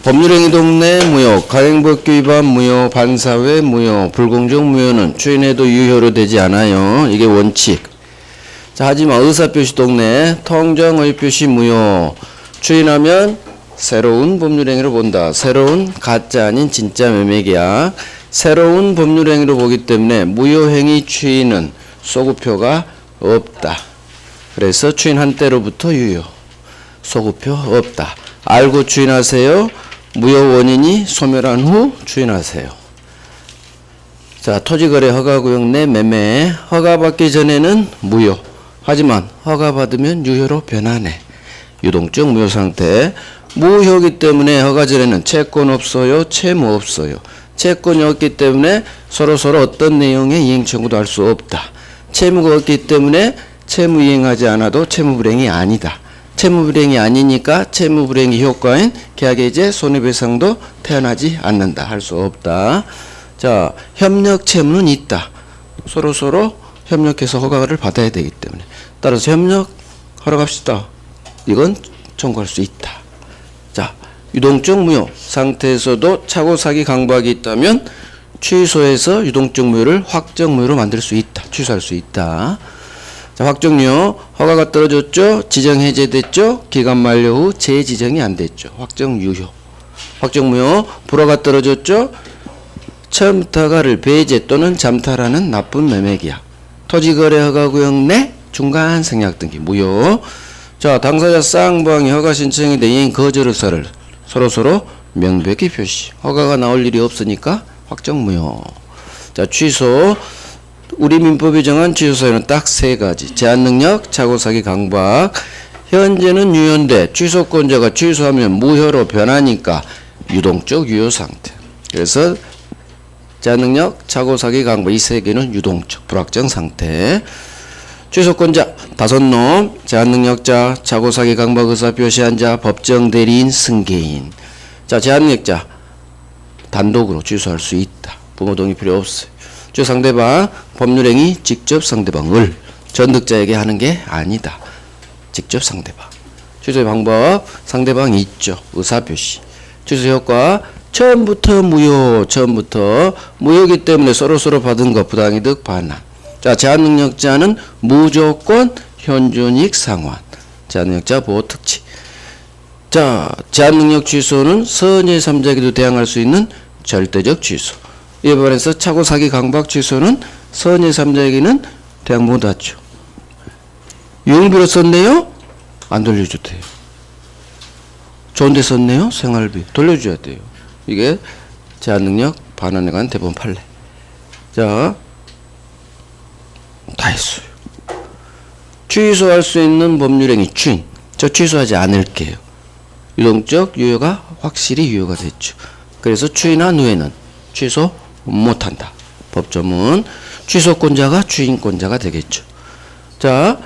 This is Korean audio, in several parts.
법률행위 동내 무효, 가행법규 위반 무효, 반사회 무효, 불공정 무효는 추인해도 유효로 되지 않아요. 이게 원칙. 자, 하지만 의사표시 동내 통정의표시 무효, 추인하면 새로운 법률행위로 본다. 새로운 가짜 아닌 진짜 매매계약. 새로운 법률행위로 보기 때문에 무효행위 추인은 소구표가 없다. 그래서 추인 한때로부터 유효. 소구표 없다. 알고 추인하세요. 무효 원인이 소멸한 후 추인하세요. 자, 토지거래 허가구역 내 매매. 허가받기 전에는 무효. 하지만 허가받으면 유효로 변하네. 유동적 무효 상태. 무효이기 때문에 허가 전에는 채권 없어요. 채무 없어요. 채권이 없기 때문에 서로서로 어떤 내용의 이행 청구도 할 수 없다. 채무가 없기 때문에 채무 이행하지 않아도 채무 불이행이 아니다. 채무 불이행이 아니니까 채무 불이행의 효과인 계약해제 손해배상도 태어나지 않는다. 할 수 없다. 자, 협력 채무는 있다. 서로서로 협력해서 허가를 받아야 되기 때문에. 따라서 협력하러 갑시다. 이건 청구할 수 있다. 자, 유동적 무효 상태에서도 차고 사기 강박이 있다면 취소해서 유동적 무효를 확정 무효로 만들 수 있다. 취소할 수 있다. 자, 확정유효. 허가가 떨어졌죠. 지정 해제됐죠. 기간 만료 후 재지정이 안 됐죠. 확정 유효. 확정 무효. 불허가 떨어졌죠. 처음부터 허가를 배제 또는 잠탈하는 나쁜 매매계약. 토지거래 허가구역 내 중간 생략 등기 무효. 자, 당사자 쌍방이 허가 신청에 대해 이행 거절 의사를 서로서로 명백히 표시. 허가가 나올 일이 없으니까 확정 무효. 자, 취소. 우리 민법이 정한 취소 사유는 딱 세 가지. 제한 능력, 차고 사기 강박. 현재는 유효인데 취소권자가 취소하면 무효로 변하니까 유동적 유효 상태. 그래서 제한 능력, 차고 사기 강박 이 세 개는 유동적 불확정 상태. 취소권자 5놈, 제한 능력자, 차고 사기 강박 의사 표시한 자, 법정 대리인, 승계인. 자, 제한 능력자 단독으로 취소할 수 있다. 부모 동의 필요 없어요. 취소 상대방 법률행위 직접 상대방을 전득자에게 하는 게 아니다. 직접 상대방. 취소의 방법 상대방이 있죠. 의사표시. 취소 효과 처음부터 무효. 처음부터 무효이기 때문에 서로서로 받은 것 부당이득 반환. 자, 제한 능력자는 무조건 현존이익 상환. 제한 능력자 보호 특치. 자, 제한 능력 취소는 선의 3자에게도 대항할 수 있는 절대적 취소. 이에 반해서 차고 사기 강박 취소는 선의 3자에게는 대항 못하죠. 유흥비로 썼네요? 안 돌려줘도 돼요. 좋은데 썼네요? 생활비 돌려줘야 돼요. 이게 제한 능력 반환에 관한 대법원 판례. 자, 다 했어요. 취소할 수 있는 법률행위 추인. 저 취소하지 않을게요. 유동적 유효가 확실히 유효가 됐죠. 그래서 추인한 후에는 취소 못한다. 법조문. 취소권자가 추인권자가 되겠죠. 자,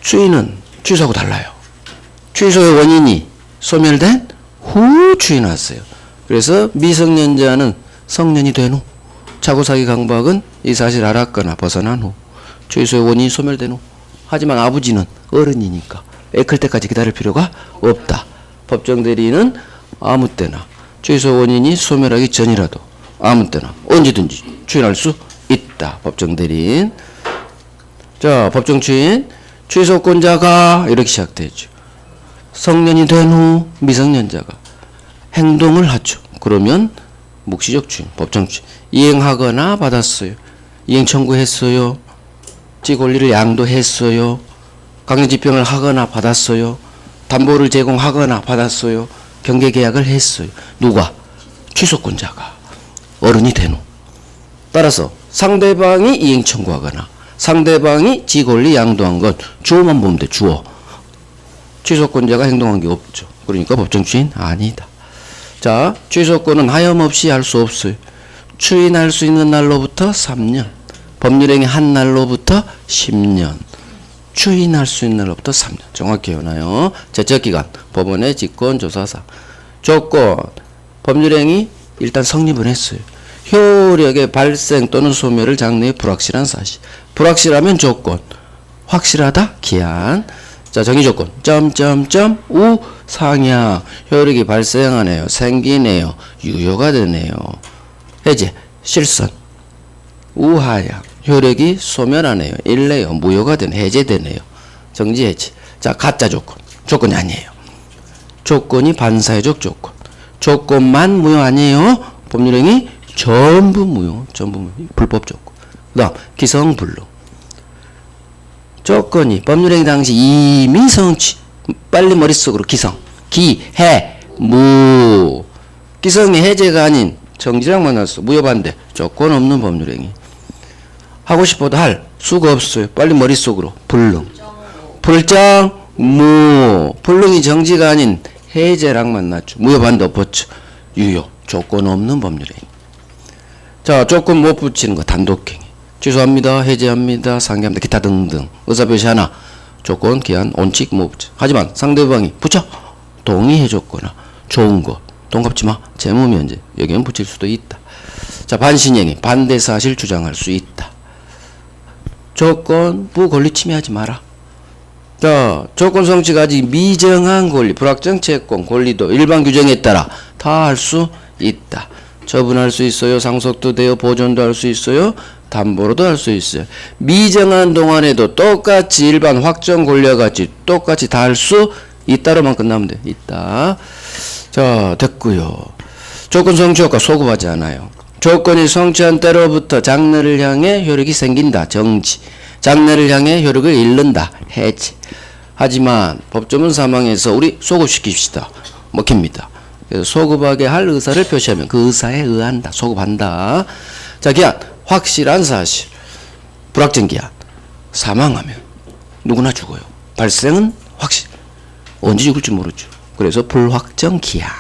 추인은 취소하고 달라요. 취소의 원인이 소멸된 후 추인하세요. 그래서 미성년자는 성년이 된 후, 차고사기 강박은 이 사실 알았거나 벗어난 후, 취소의 원인이 소멸된 후. 하지만 아버지는 어른이니까 애 클 때까지 기다릴 필요가 없다. 법정 대리인은 아무 때나 취소 원인이 소멸하기 전이라도 아무 때나 언제든지 추인할 수 있다. 법정 대리인. 자, 법정 추인. 취소권자가 이렇게 시작되죠. 성년이 된 후 미성년자가 행동을 하죠. 그러면 묵시적 추인, 법정 추인. 이행하거나 받았어요. 이행 청구했어요. 지권리를 양도했어요. 강제집행을 하거나 받았어요. 담보를 제공하거나 받았어요. 경계계약을 했어요. 누가? 취소권자가 어른이 된 후. 따라서 상대방이 이행 청구하거나 상대방이 지권리 양도한 것 주어만 보면 돼. 주어. 취소권자가 행동한 게 없죠. 그러니까 법정 추인 아니다. 자, 취소권은 하염없이 할 수 없어요. 추인할 수 있는 날로부터 3년, 법률행위 한 날로부터 10년, 추인할 수 있는 날로부터 3년. 정확히 해놔요. 제척기간, 법원의 직권조사상. 조건, 법률행위 일단 성립을 했어요. 효력의 발생 또는 소멸을 장래에 불확실한 사실. 불확실하면 조건, 확실하다 기한. 자, 정의조건. 우 상향, 효력이 발생하네요. 생기네요. 유효가 되네요. 해제, 실선, 우하향, 효력이 소멸하네요. 일래요. 무효가 되네. 해제되네요. 정지, 해제. 자, 가짜 조건. 조건이 아니에요. 조건이 반사회적 조건. 조건만 무효 아니에요. 법률행위 전부 무효. 전부 무효. 불법 조건. 그 다음, 기성불능. 조건이 법률행위 당시 이미 성취. 빨리 머릿속으로 기성. 기, 해, 무. 기성이 해제가 아닌 정지랑 만났어. 무효 반대. 조건 없는 법률행위. 하고 싶어도 할 수가 없어요. 빨리 머릿속으로. 불능. 불정, 무. 불능이 정지가 아닌 해제랑 만났죠. 무효 반대 엎었죠. 유효. 조건 없는 법률행위. 자, 조건 못 붙이는 거 단독행위. 취소합니다. 해제합니다. 상기합니다. 기타 등등. 의사표시 하나. 조건, 기한, 원칙 못 붙여. 하지만 상대방이 붙여. 동의해줬거나 좋은 거. 돈 갚지 마. 재무 면제. 여기는 붙일 수도 있다. 자, 반신행위. 반대 사실 주장할 수 있다. 조건, 부 권리 침해하지 마라. 자, 조건 성취가 아직 미정한 권리, 불확정 채권, 권리도 일반 규정에 따라 다 할 수 있다. 처분할 수 있어요. 상속도 돼요. 보존도 할 수 있어요. 담보로도 할 수 있어요. 미정한 동안에도 똑같이 일반 확정 권리와 같이 똑같이 다 할 수 있다로만 끝나면 돼. 있다. 자, 됐고요. 조건 성취 효과 소급하지 않아요. 조건이 성취한 때로부터 장래를 향해 효력이 생긴다. 정지. 장래를 향해 효력을 잃는다. 해지. 하지만 법조문 사망에서 우리 소급시킵시다. 먹힙니다. 그래서 소급하게 할 의사를 표시하면 그 의사에 의한다. 소급한다. 자, 기한. 확실한 사실. 불확정 기한. 사망하면 누구나 죽어요. 발생은 확실. 언제 죽을지 모르죠. 그래서 불확정 기한.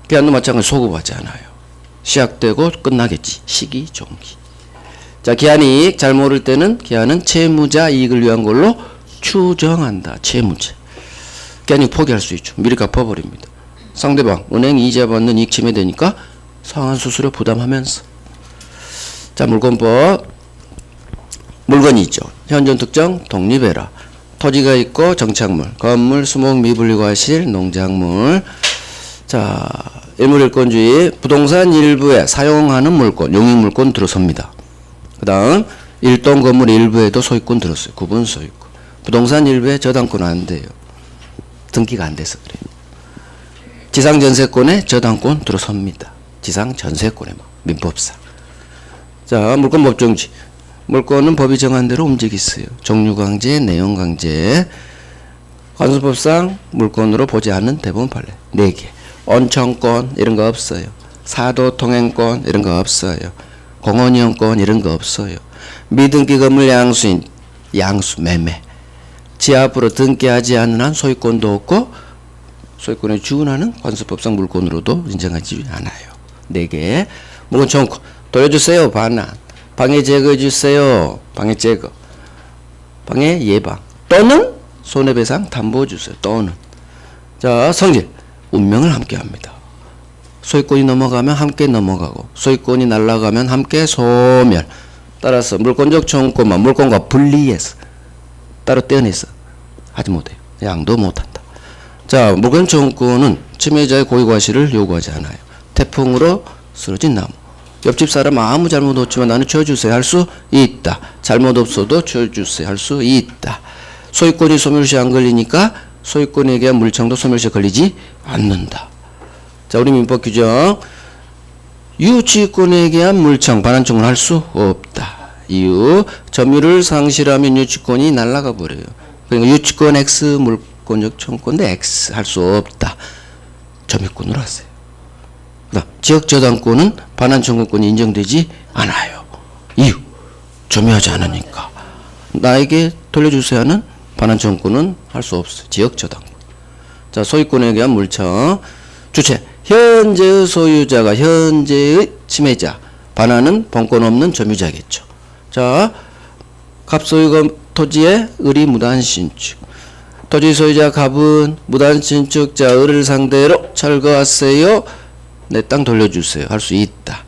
기한도 마찬가지로 소급하지 않아요. 시작되고 끝나겠지. 시기, 종기. 자, 기한이익 잘 모를 때는 기한은 채무자 이익을 위한 걸로 추정한다. 채무자. 기한이익 포기할 수 있죠. 미리 갚아버립니다. 상대방 은행 이자 받는 이익 침해되니까 상한 수수료 부담하면서. 자, 물권법. 물건이 있죠. 현존 특정 독립해라. 토지가 있고 정착물, 건물, 수목, 미분리 과실, 농작물. 자, 일물일권주의. 부동산 일부에 사용하는 물권, 용익물권 들어섭니다. 그 다음 일동 건물 일부에도 소유권 들었어요. 구분 소유권. 부동산 일부에 저당권 안 돼요. 등기가 안 돼서 그래요. 지상전세권에 저당권 들어섭니다. 지상전세권에 민법상. 자, 물권 법정지. 물권은 법이 정한 대로 움직이세요. 종류강제, 내용강제. 관수법상 물권으로 보지 않는 대부분 판례 4개. 언청권 이런 거 없어요. 사도통행권 이런 거 없어요. 공원이용권 이런 거 없어요. 미등기 건물 양수인 양수 매매. 지하부로 등기하지 않는 한 소유권도 없고 소유권에 준하는 관수법상 물권으로도 인정하지 않아요. 4개. 물건 청구 돌려주세요. 반환. 방해 제거해주세요. 방해 제거. 방해 예방. 또는 손해배상 담보해주세요. 또는. 자, 성질. 운명을 함께합니다. 소유권이 넘어가면 함께 넘어가고 소유권이 날아가면 함께 소멸. 따라서 물권적 청구권만 물권과 분리해서 따로 떼어내서 하지 못해요. 양도 못한다. 자, 물권 청구권은 침해자의 고의과실을 요구하지 않아요. 태풍으로 쓰러진 나무. 옆집 사람 아무 잘못 없지만 나는 치워주세요 할 수 있다. 잘못 없어도 치워주세요 할 수 있다. 소유권이 소멸시에 안 걸리니까 소유권에 대한 물청도 소멸시에 걸리지 않는다. 자, 우리 민법 규정. 유치권에 대한 물청, 반환청을 할 수 없다. 이유, 점유를 상실하면 유치권이 날아가 버려요. 그러니까 유치권 X, 물권적 청구권도 X 할 수 없다. 점유권으로 하세요. 지역저당권은 반환청구권이 인정되지 않아요. 이유, 점유하지 않으니까. 나에게 돌려주세요 하는 반환청구권은 할 수 없어요. 지역저당권. 자, 소유권에 대한 물청. 주체, 현재의 소유자가 현재의 침해자. 반환은 본권 없는 점유자겠죠. 자, 갑소유권 토지의 의리 무단신축. 토지 소유자 갑은 무단신축자 을을 상대로 철거하세요. 내 땅 돌려주세요 할 수 있다.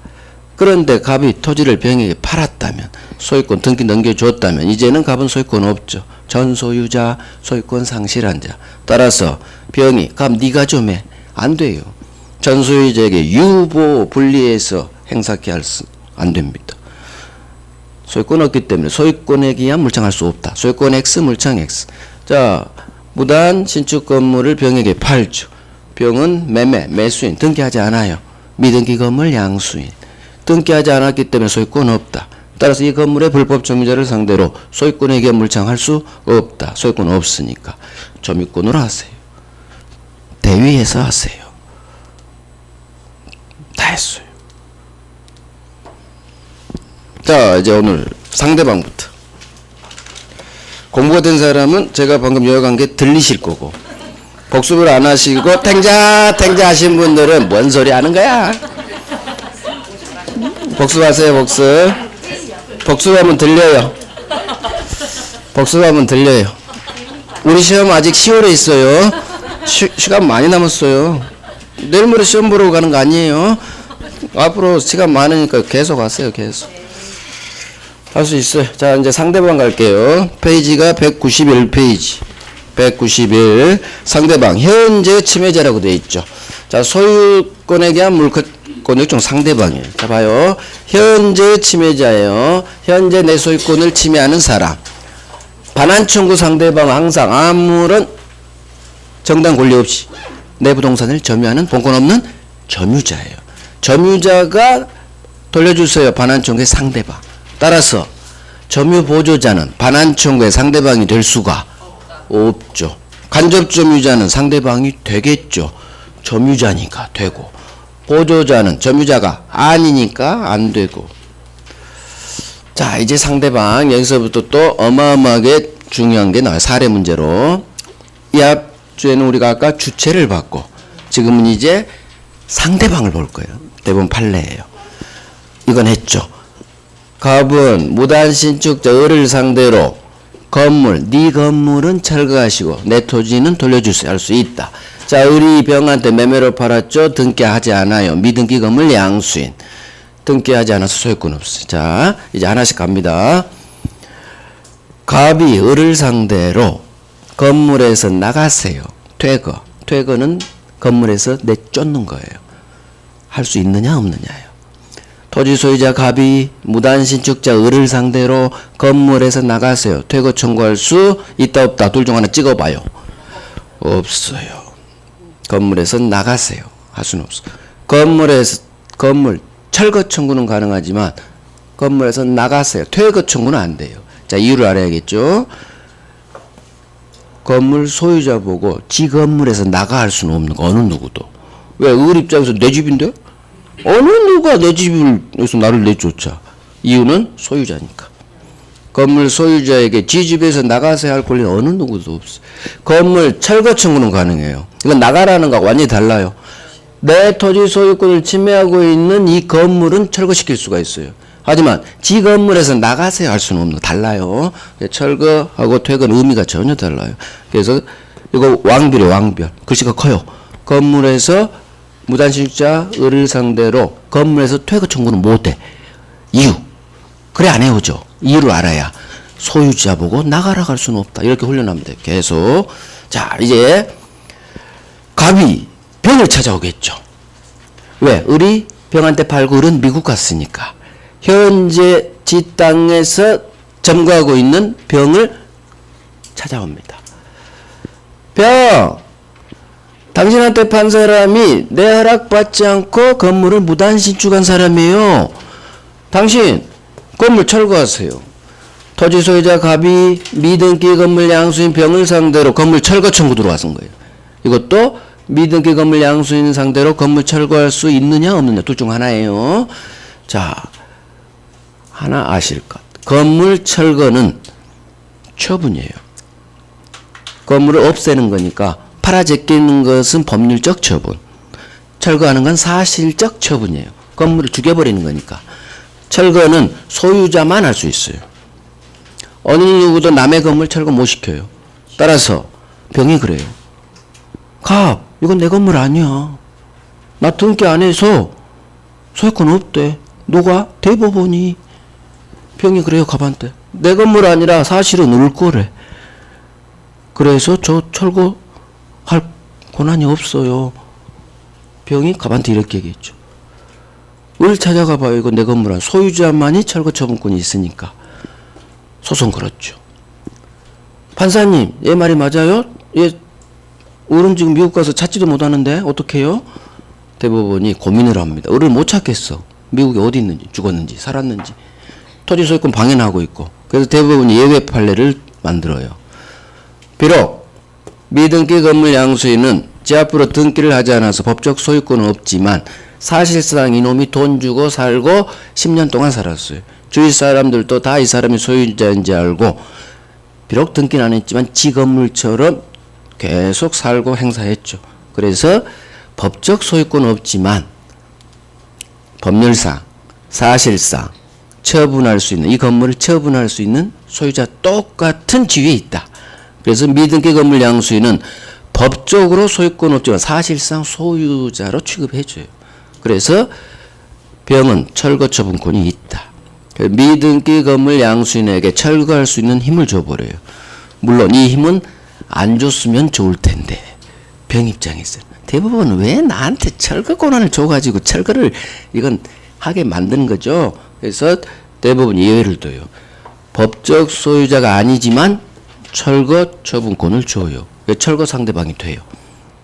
그런데 갑이 토지를 병에게 팔았다면, 소유권 등기 넘겨줬다면 이제는 갑은 소유권 없죠. 전소유자, 소유권 상실한 자. 따라서 병이 갑 네가 좀 해. 안 돼요. 전소유자에게 유보 분리해서 행사케 할 수 안 됩니다. 소유권 없기 때문에 소유권에 기한 물청할 수 없다. 소유권 X, 물청 X. 자, 무단 신축 건물을 병에게 팔죠. 병은 매수인, 등기하지 않아요. 미등기 건물 양수인. 등기하지 않았기 때문에 소유권 없다. 따라서 이 건물의 불법 점유자를 상대로 소유권에 기한 물청할 수 없다. 소유권 없으니까 점유권으로 하세요. 대위해서 하세요. 다 했어요. 자, 이제 오늘 상대방부터. 공부가 된 사람은 제가 방금 요약한 게 들리실 거고, 복습을 안 하시고 탱자 하신 분들은 뭔 소리 하는 거야? 복습하세요. 복습하면 들려요. 복습하면 들려요. 우리 시험 아직 10월에 있어요. 시간 많이 남았어요. 내일 모레 시험 보러 가는 거 아니에요. 앞으로 시간 많으니까 계속 하세요. 계속 할 수 있어요. 자, 이제 상대방 갈게요. 페이지가 191페이지. 191. 상대방 현재 침해자라고 되어 있죠. 자, 소유권에 대한 물권의 종 상대방이에요. 자, 봐요. 현재 침해자예요. 현재 내 소유권을 침해하는 사람. 반환 청구 상대방 항상 아무런 정당 권리 없이 내 부동산을 점유하는 본권 없는 점유자예요. 점유자가 돌려주세요. 반환 청구의 상대방. 따라서 점유 보조자는 반환 청구의 상대방이 될 수가 없죠. 간접 점유자는 상대방이 되겠죠. 점유자니까 되고, 보조자는 점유자가 아니니까 안 되고. 자, 이제 상대방 여기서부터 또 어마어마하게 중요한 게 나와요. 사례 문제로. 이 앞주에는 우리가 아까 주체를 봤고, 지금은 이제 상대방을 볼 거예요. 대부분 판례예요. 이건 했죠. 갑은 무단신축자 을을 상대로 건물, 네 건물은 철거하시고 내 토지는 돌려주세요 할 수 있다. 자, 을이 병한테 매매로 팔았죠. 등기하지 않아요. 미등기 건물 양수인. 등기하지 않아서 소유권 없어요. 자, 이제 하나씩 갑니다. 갑이 을을 상대로 건물에서 나가세요. 퇴거. 퇴거는 건물에서 내쫓는 거예요. 할 수 있느냐 없느냐예요. 토지 소유자 갑이 무단신축자 을을 상대로 건물에서 나가세요. 퇴거 청구할 수 있다 없다. 둘 중 하나 찍어봐요. 없어요. 건물에서 나가세요. 할 수는 없어. 건물 철거 청구는 가능하지만 건물에서 나가세요. 퇴거 청구는 안 돼요. 자, 이유를 알아야겠죠. 건물 소유자 보고 지 건물에서 나가 할 수는 없는 거. 어느 누구도. 왜? 을 입장에서 내 집인데? 어느 누가 내 집에서 나를 내쫓아. 이유는 소유자니까. 건물 소유자에게 지 집에서 나가세요 할 권리는 어느 누구도 없어. 건물 철거 청구는 가능해요. 이건 나가라는 거하고 완전히 달라요. 내 토지 소유권을 침해하고 있는 이 건물은 철거시킬 수가 있어요. 하지만 지 건물에서 나가세요 할 수는 없는 거. 달라요. 철거하고 퇴거는 의미가 전혀 달라요. 그래서 이거 왕별이에요. 왕별. 글씨가 커요. 건물에서 무단신축자 을을 상대로 건물에서 퇴거 청구는 못해. 이유. 그래 안 해오죠. 이유를 알아야 소유자 보고 나가라 갈 수는 없다. 이렇게 훈련하면 돼요. 계속. 자, 이제 갑이 병을 찾아오겠죠. 왜? 을이 병한테 팔고 을은 미국 갔으니까. 현재 지 땅에서 점거하고 있는 병을 찾아옵니다. 병! 당신한테 판 사람이 내 허락 받지 않고 건물을 무단신축한 사람이에요. 당신 건물 철거하세요. 토지 소유자 갑이 미등기 건물 양수인 병을 상대로 건물 철거 청구 들어와선 거예요. 이것도 미등기 건물 양수인 상대로 건물 철거할 수 있느냐 없느냐 둘 중 하나예요. 자, 하나 아실 것. 건물 철거는 처분이에요. 건물을 없애는 거니까 팔아 제끼는 것은 법률적 처분. 철거하는 건 사실적 처분이에요. 건물을 죽여버리는 거니까. 철거는 소유자만 할 수 있어요. 어느 누구도 남의 건물 철거 못 시켜요. 따라서 병이 그래요. 이건 내 건물 아니야. 나 등기 안 해서 소유권 없대. 누가? 대법원이. 병이 그래요, 갑한테. 내 건물 아니라 사실은 을 거래. 그래서 저 철거할 권한이 없어요. 병이 갑한테 이렇게 얘기했죠. 을 찾아가 봐요. 이거 내 건물 안. 소유자만이 철거 처분권이 있으니까. 소송 걸었죠. 판사님, 얘 말이 맞아요? 얘 을은 지금 미국 가서 찾지도 못하는데 어떡해요? 대법원이 고민을 합니다. 을을 못 찾겠어. 미국에 어디 있는지, 죽었는지, 살았는지. 토지 소유권 방해하고 있고. 그래서 대법원이 예외 판례를 만들어요. 비록 미등기 건물 양수인은 제 앞으로 등기를 하지 않아서 법적 소유권은 없지만 사실상 이놈이 돈 주고 살고 10년 동안 살았어요. 주위 사람들도 다 이 사람이 소유자인지 알고 비록 등기는 안 했지만 지 건물처럼 계속 살고 행사했죠. 그래서 법적 소유권은 없지만 법률상, 사실상 처분할 수 있는, 이 건물을 처분할 수 있는 소유자 똑같은 지위에 있다. 그래서 미등기 건물 양수인은 법적으로 소유권 없지만 사실상 소유자로 취급해줘요. 그래서 병은 철거 처분권이 있다. 미등기 건물 양수인에게 철거할 수 있는 힘을 줘버려요. 물론 이 힘은 안 줬으면 좋을 텐데 병 입장에서 대법원은 왜 나한테 철거 권한을 줘가지고 철거를 이건 하게 만드는 거죠. 그래서 대법원이 예외를 둬요. 법적 소유자가 아니지만 철거 처분권을 줘요. 철거 상대방이 돼요.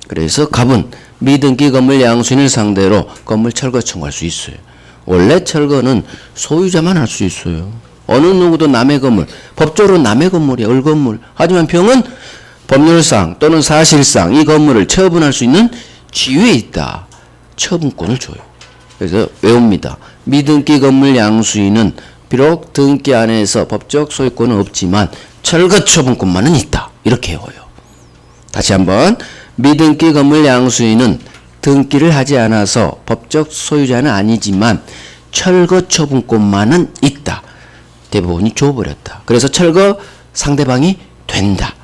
그래서 갑은 미등기 건물 양수인을 상대로 건물 철거 청구할 수 있어요. 원래 철거는 소유자만 할 수 있어요. 어느 누구도 남의 건물, 법적으로 남의 건물이야, 을 건물. 하지만 병은 법률상 또는 사실상 이 건물을 처분할 수 있는 지위에 있다. 처분권을 줘요. 그래서 외웁니다. 미등기 건물 양수인은 비록 등기 안에서 법적 소유권은 없지만 철거 처분권만은 있다. 이렇게 외워요. 다시 한번 미등기 건물 양수인은 등기를 하지 않아서 법적 소유자는 아니지만 철거 처분권만은 있다. 대법원이 줘버렸다. 그래서 철거 상대방이 된다.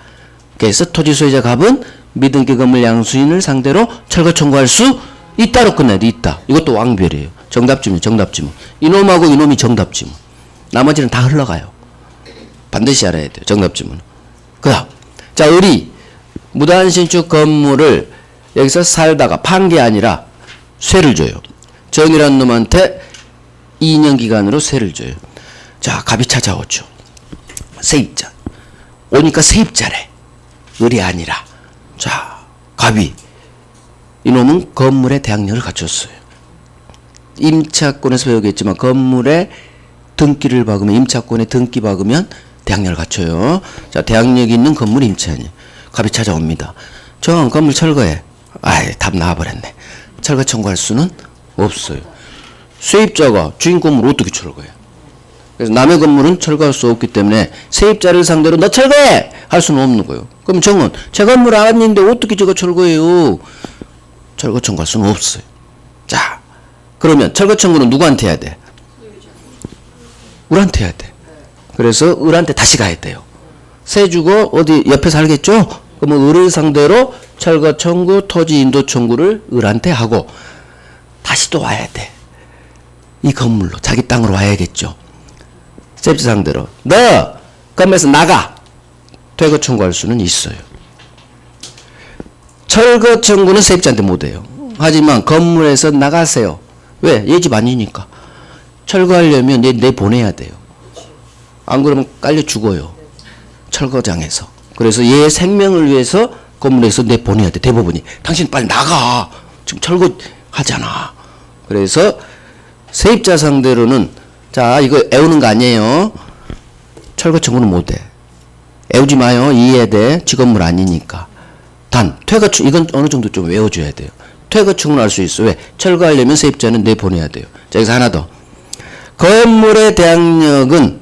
그래서 토지 소유자 갑은 미등기 건물 양수인을 상대로 철거 청구할 수 있다로 끝내야 돼. 있다. 이것도 왕별이에요. 정답지문, 정답지문. 이놈하고 이놈이 정답지문. 나머지는 다 흘러가요. 반드시 알아야 돼요. 정답지문. 그 다음. 자, 을이 무단신축 건물을 여기서 살다가 판 게 아니라 세를 줘요. 정이라는 놈한테 2년 기간으로 세를 줘요. 자, 갑이 찾아오죠. 세입자. 오니까 세입자래. 을이 아니라. 자, 갑이. 이놈은 건물의 대항력을 갖췄어요. 임차권에서 배우겠지만 건물에 등기를 박으면, 임차권에 등기 박으면 대항력을 갖춰요. 자, 대항력이 있는 건물 임차인이. 갑이 찾아옵니다. 저 건물 철거해. 아이, 답 나와버렸네. 철거 청구할 수는 없어요. 세입자가 주인 건물 어떻게 철거해? 그래서 남의 건물은 철거할 수 없기 때문에 세입자를 상대로 너 철거해! 할 수는 없는 거예요. 그럼 정은 제 건물 아닌데 어떻게 저거 철거해요? 철거 청구할 수는 없어요. 자, 그러면 철거 청구는 누구한테 해야 돼? 을한테 해야 돼. 그래서 을한테 다시 가야 돼요. 세 주고 어디 옆에 살겠죠? 그러면 을을 상대로 철거 청구, 토지 인도 청구를 을한테 하고 다시 또 와야 돼. 이 건물로 자기 땅으로 와야겠죠. 세입자 상대로 너 건물에서 나가. 퇴거 청구할 수는 있어요. 철거 청구는 세입자한테 못해요. 하지만 건물에서 나가세요. 왜? 얘 집 아니니까. 철거하려면 내 보내야 돼요. 안 그러면 깔려 죽어요. 철거장에서. 그래서 얘의 생명을 위해서 건물에서 내 보내야 돼. 대법원이. 당신 빨리 나가. 지금 철거하잖아. 그래서 세입자 상대로는 자, 이거 애우는 거 아니에요. 철거 청구는 못해. 애우지 마요. 이해해야 돼. 지 건물 아니니까. 단, 퇴거 청구, 이건 어느 정도 좀 외워줘야 돼요. 퇴거 청구는 할 수 있어. 왜? 철거하려면 세입자는 내보내야 돼요. 자, 여기서 하나 더. 건물의 대항력은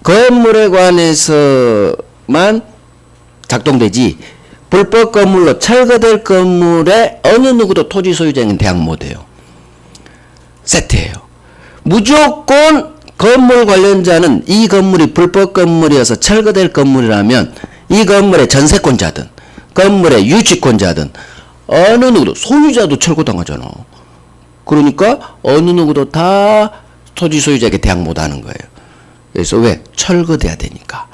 건물에 관해서만 작동되지 불법 건물로 철거될 건물에 어느 누구도 토지 소유자에게는 대항 못해요. 세트예요. 무조건 건물 관련자는 이 건물이 불법 건물이어서 철거될 건물이라면 이 건물의 전세권자든 건물의 유치권자든 어느 누구도 소유자도 철거당하잖아. 그러니까 어느 누구도 다 토지 소유자에게 대항 못하는 거예요. 그래서 왜? 철거돼야 되니까.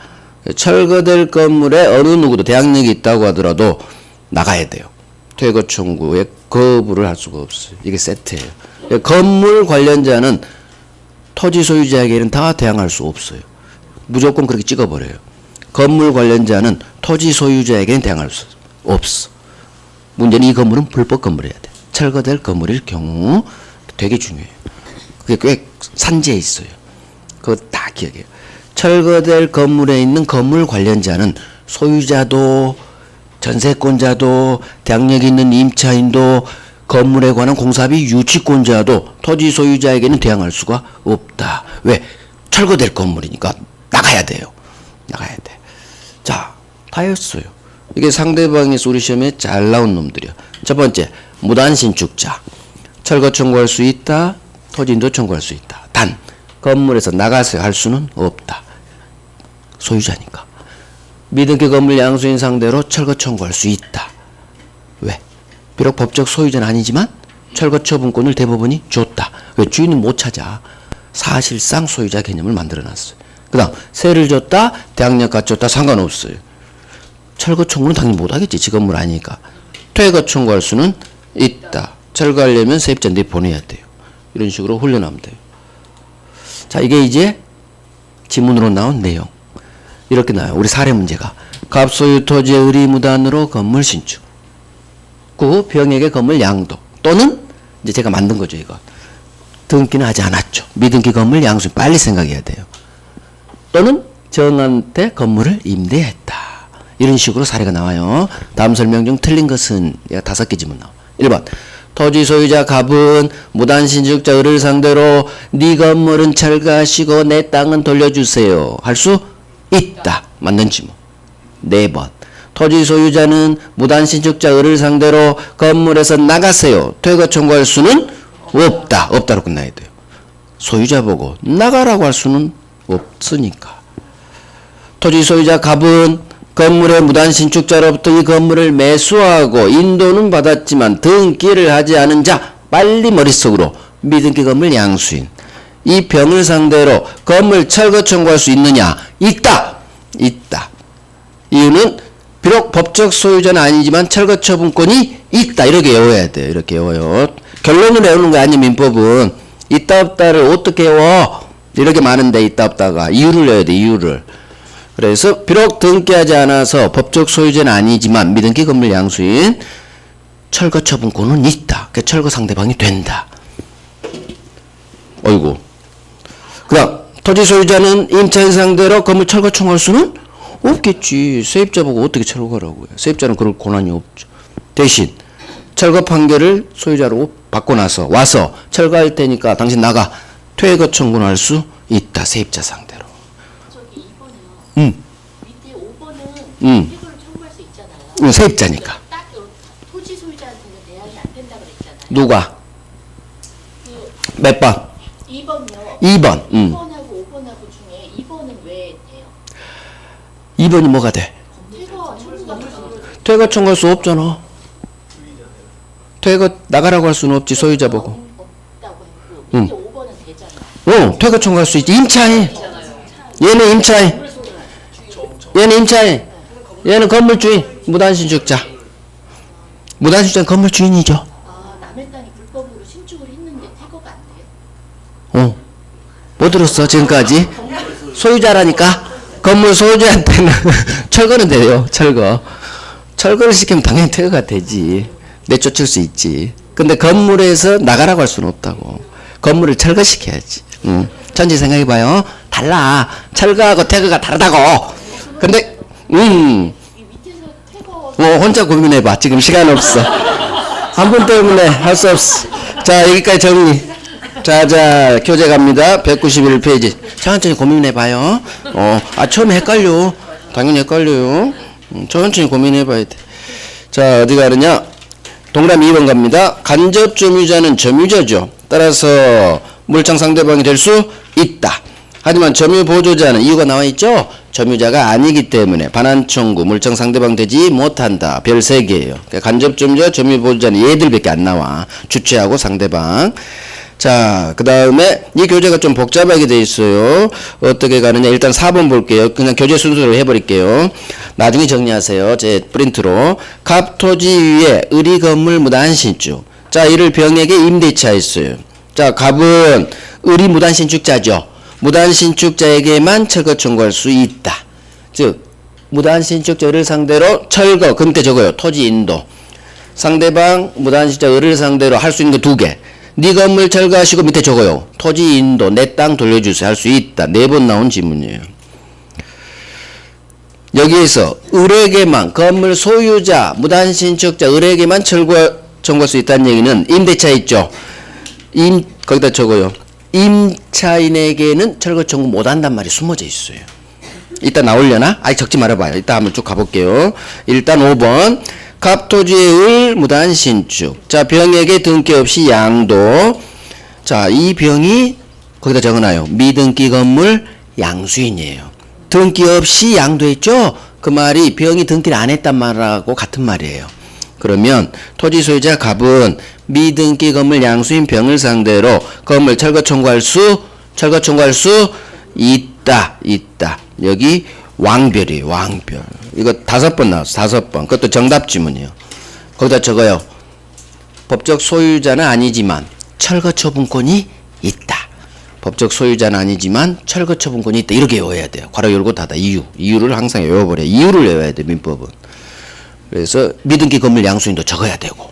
철거될 건물에 어느 누구도 대항력이 있다고 하더라도 나가야 돼요. 퇴거 청구에 거부를 할 수가 없어요. 이게 세트예요. 건물 관련자는 토지 소유자에게는 다 대항할 수 없어요. 무조건 그렇게 찍어버려요. 건물 관련자는 토지 소유자에게는 대항할 수 없어. 문제는 이 건물은 불법 건물이어야 돼. 철거될 건물일 경우 되게 중요해요. 그게 꽤 산재에 있어요. 그거 다 기억해요. 철거될 건물에 있는 건물 관련자는 소유자도 전세권자도 대항력이 있는 임차인도 건물에 관한 공사비 유치권자도 토지 소유자에게는 대항할 수가 없다. 왜? 철거될 건물이니까 나가야 돼요. 나가야 돼. 자, 다였어요. 이게 상대방에서 우리 시험에 잘 나온 놈들이야. 첫 번째, 무단신축자. 철거 청구할 수 있다. 토지인도 청구할 수 있다. 단, 건물에서 나가서 할 수는 없다. 소유자니까. 미등기 건물 양수인 상대로 철거 청구할 수 있다. 왜? 비록 법적 소유자는 아니지만 철거 처분권을 대법원이 줬다. 왜? 주인은 못 찾아. 사실상 소유자 개념을 만들어놨어요. 그 다음, 세를 줬다, 대항력 갖췄다, 상관없어요. 철거 청구는 당연히 못하겠지. 지 건물 아니니까. 퇴거 청구할 수는 있다. 철거하려면 세입자 내보내야 돼요. 이런 식으로 훈련하면 돼요. 자, 이게 이제 지문으로 나온 내용. 이렇게 나와요. 우리 사례 문제가. 갑소유 토지의 의리무단으로 건물 신축. 그 병에게 건물 양도. 또는 이제 제가 만든 거죠, 이거. 등기는 하지 않았죠. 미등기 건물 양수. 빨리 생각해야 돼요. 또는 정한테 건물을 임대했다. 이런 식으로 사례가 나와요. 다음 설명 중 틀린 것은 얘가 5개 지문 나와. 1번. 토지 소유자 갑은 무단신축자 을을 상대로 네 건물은 철거하시고 내 땅은 돌려주세요. 할 수 있다. 맞는 지문. 4번. 토지 소유자는 무단신축자 을을 상대로 건물에서 나가세요. 퇴거 청구할 수는 없다. 없다로 끝나야 돼요. 소유자 보고 나가라고 할 수는 없으니까. 토지 소유자 갑은 건물의 무단신축자로부터 이 건물을 매수하고 인도는 받았지만 등기를 하지 않은 자, 빨리 머릿속으로 미등기 건물 양수인 이 병을 상대로 건물 철거 청구할 수 있느냐? 있다. 있다. 이유는 비록 법적 소유자는 아니지만 철거 처분권이 있다. 이렇게 외워야 돼요. 이렇게 외워요. 결론을 외우는 거 아니야. 민법은 있다 없다를 어떻게 외워? 이렇게 많은데 있다 없다가 이유를 외워야 돼. 이유를. 그래서 비록 등기하지 않아서 법적 소유자는 아니지만 미등기 건물 양수인 철거 처분권은 있다. 그 철거 상대방이 된다. 어이구. 그다음 토지 소유자는 임차인 상대로 건물 철거 청구할 수는 없겠지. 세입자 보고 어떻게 철거하라고요. 세입자는 그럴 권한이 없죠. 대신 철거 판결을 소유자로 받고 나서 와서 철거할 테니까 당신 나가. 퇴거 청구는 할 수 있다. 세입자 상대로. 저기 2번이요. 밑에 5번은 퇴거를 청구할 수 있잖아요. 세입자니까. 딱 토지 소유자한테는 대항이 안 된다 그랬잖아요. 누가? 몇 번? 2번요. 2번. 2번하고 5번하고 중에 2번은 왜 돼요? 2번이 뭐가 돼? 퇴거 청구가 되지. 퇴거 청구할 수 없잖아. 퇴거 나가라고 할 수는 없지. 소유자 보고. 없다고 했고 밑에 5번은 되잖아요. 퇴거 청구할 수 있지. 임차인. 얘는 임차인. 얘는 임차인. 얘는 건물주인. 무단신축자. 무단신축자는 건물주인이죠. 아, 남의 땅이 불법으로 신축을 했는데 퇴거가 안 돼요? 뭐 들었어 지금까지? 소유자라니까. 건물 소유자한테는 철거는 돼요. 철거를 시키면 당연히 퇴거가 되지. 내쫓을 수 있지. 근데 건물에서 나가라고 할 수는 없다고. 건물을 철거시켜야지. 전체 생각해봐요. 달라. 철거하고 퇴거가 다르다고. 근데 이 밑에서 퇴거 혼자 고민해봐. 지금 시간 없어. 한 분 때문에 할 수 없어. 자, 여기까지 정리. 자, 교재 갑니다. 191페이지. 천천히 고민해봐요. 처음에 헷갈려. 당연히 헷갈려요. 천천히 고민해봐야 돼. 자, 어디 가느냐? 동그라미 2번 갑니다. 간접 점유자는 점유자죠. 따라서 물창 상대방이 될 수 있다. 하지만 점유 보조자는 이유가 나와 있죠? 점유자가 아니기 때문에 반환 청구, 물창 상대방 되지 못한다. 별 3개예요. 간접 점유자, 점유 보조자는 얘들밖에 안 나와. 주체하고 상대방. 자, 그 다음에 이 교재가 좀 복잡하게 돼 있어요. 어떻게 가느냐. 일단 4번 볼게요. 그냥 교재 순서로 해버릴게요. 나중에 정리하세요. 제 프린트로. 갑, 토지 위에 의리 건물 무단 신축. 자, 이를 병에게 임대차 했어요. 자, 갑은 의리 무단 신축자죠. 무단 신축자에게만 철거 청구할 수 있다. 즉, 무단 신축자를 상대로 철거, 그 밑에 적어요. 토지 인도. 상대방 무단 신축자를 상대로 할 수 있는 거 2개. 네 건물 철거하시고 밑에 적어요. 토지 인도, 내 땅 돌려주세요. 할 수 있다. 4번 나온 지문이에요. 여기에서 을에게만, 건물 소유자, 무단 신축자, 을에게만 철거 청구할 수 있다는 얘기는 임대차 있죠. 거기다 적어요. 임차인에게는 철거 청구 못한단 말이 숨어져 있어요. 이따 나오려나? 아니 적지 말아봐요. 이따 한번 쭉 가볼게요. 일단 5번. 갑토지의 을 무단 신축. 자, 병에게 등기 없이 양도. 자, 이 병이 거기다 적어놔요. 미등기 건물 양수인이에요. 등기 없이 양도했죠? 그 말이 병이 등기를 안 했단 말하고 같은 말이에요. 그러면 토지 소유자 갑은 미등기 건물 양수인 병을 상대로 건물 철거 청구할 수 있다. 여기 왕별이에요. 왕별. 이거 5번 나왔어. 5번. 그것도 정답 지문이에요. 거기다 적어요. 법적 소유자는 아니지만 철거 처분권이 있다. 법적 소유자는 아니지만 철거 처분권이 있다. 이렇게 외워야 돼요. 괄호 열고 닫아. 이유를 항상 외워버려요. 이유를 외워야 돼. 민법은. 그래서 미등기 건물 양수인도 적어야 되고.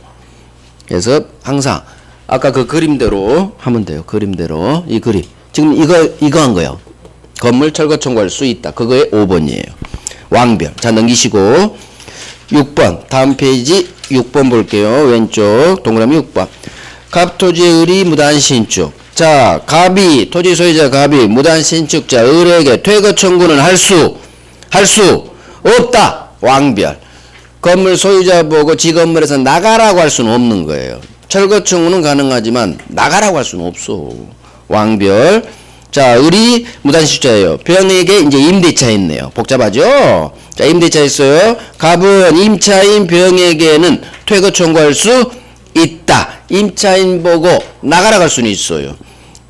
그래서 항상 아까 그 그림대로 하면 돼요. 그림대로. 이 그림. 지금 이거 한 거예요. 건물 철거 청구할 수 있다. 그거의 5번이에요. 왕별. 자, 넘기시고 6번. 다음 페이지 6번 볼게요. 왼쪽 동그라미 6번. 갑토지의 을이 무단 신축. 자, 갑이 토지 소유자 갑이 무단 신축자 을에게 퇴거 청구는 할 수 없다. 왕별. 건물 소유자 보고 지 건물에서 나가라고 할 수는 없는 거예요. 철거 청구는 가능하지만 나가라고 할 수는 없어. 왕별. 자, 을이 무단신축자예요. 병에게 이제 임대차 했네요. 복잡하죠? 자, 임대차 했어요. 갑은 임차인 병에게는 퇴거 청구할 수 있다. 임차인 보고 나가라고 할 수는 있어요.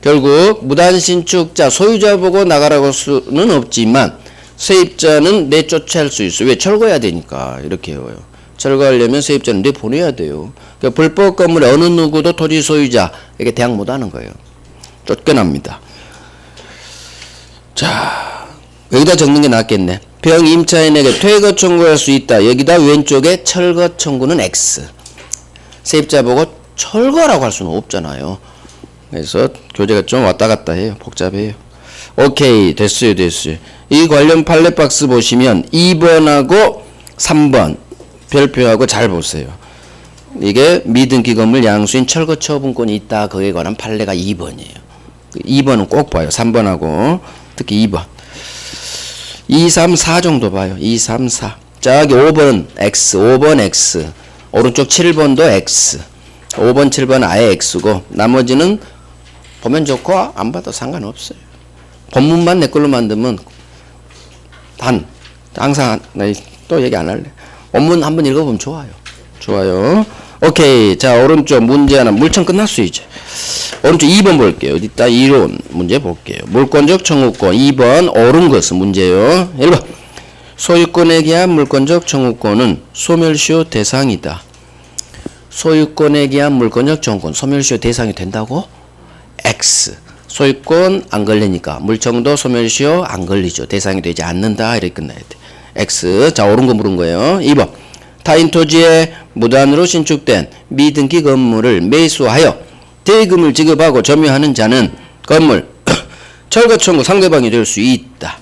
결국 무단신축자 소유자 보고 나가라고 할 수는 없지만 세입자는 내쫓아야 할 수 있어요. 왜? 철거해야 되니까. 이렇게 해요. 철거하려면 세입자는 내보내야 돼요. 그러니까 불법 건물에 어느 누구도 토지 소유자에게 대항 못하는 거예요. 쫓겨납니다. 자, 여기다 적는 게 낫겠네. 병 임차인에게 퇴거 청구할 수 있다. 여기다 왼쪽에 철거 청구는 X. 세입자 보고 철거라고 할 수는 없잖아요. 그래서 교재가 좀 왔다 갔다 해요. 복잡해요. 오케이. 됐어요. 이 관련 판례 박스 보시면 2번하고 3번 별표하고 잘 보세요. 이게 미등기 건물 양수인 철거 처분권이 있다. 그에 관한 판례가 2번이에요. 2번은 꼭 봐요. 3번하고 특히 2번. 2, 3, 4 정도 봐요. 2, 3, 4. 자, 여기 5번은 X, 5번 X. 오른쪽 7번도 X. 5번, 7번 아예 X고 나머지는 보면 좋고 안 봐도 상관없어요. 본문만 내 걸로 만들면 항상 또 얘기 안 할래. 원문 한번 읽어보면 좋아요. 오케이. 자, 오른쪽 문제 하나. 물청 끝났어요 이제. 오른쪽 2번 볼게요. 이따 이론 문제 볼게요. 물권적 청구권 2번 옳은 것은 문제요. 1번 소유권에 기한 물권적 청구권은 소멸시효 대상이다. 소유권에 기한 물권적 청구권 소멸시효 대상이 된다고? X. 소유권 안 걸리니까 물청도 소멸시효 안 걸리죠. 대상이 되지 않는다. 이렇게 끝나야 돼. X. 자, 옳은 거 물은 거예요. 2번 타인 토지에 무단으로 신축된 미등기 건물을 매수하여 대금을 지급하고 점유하는 자는 건물 철거 청구 상대방이 될 수 있다.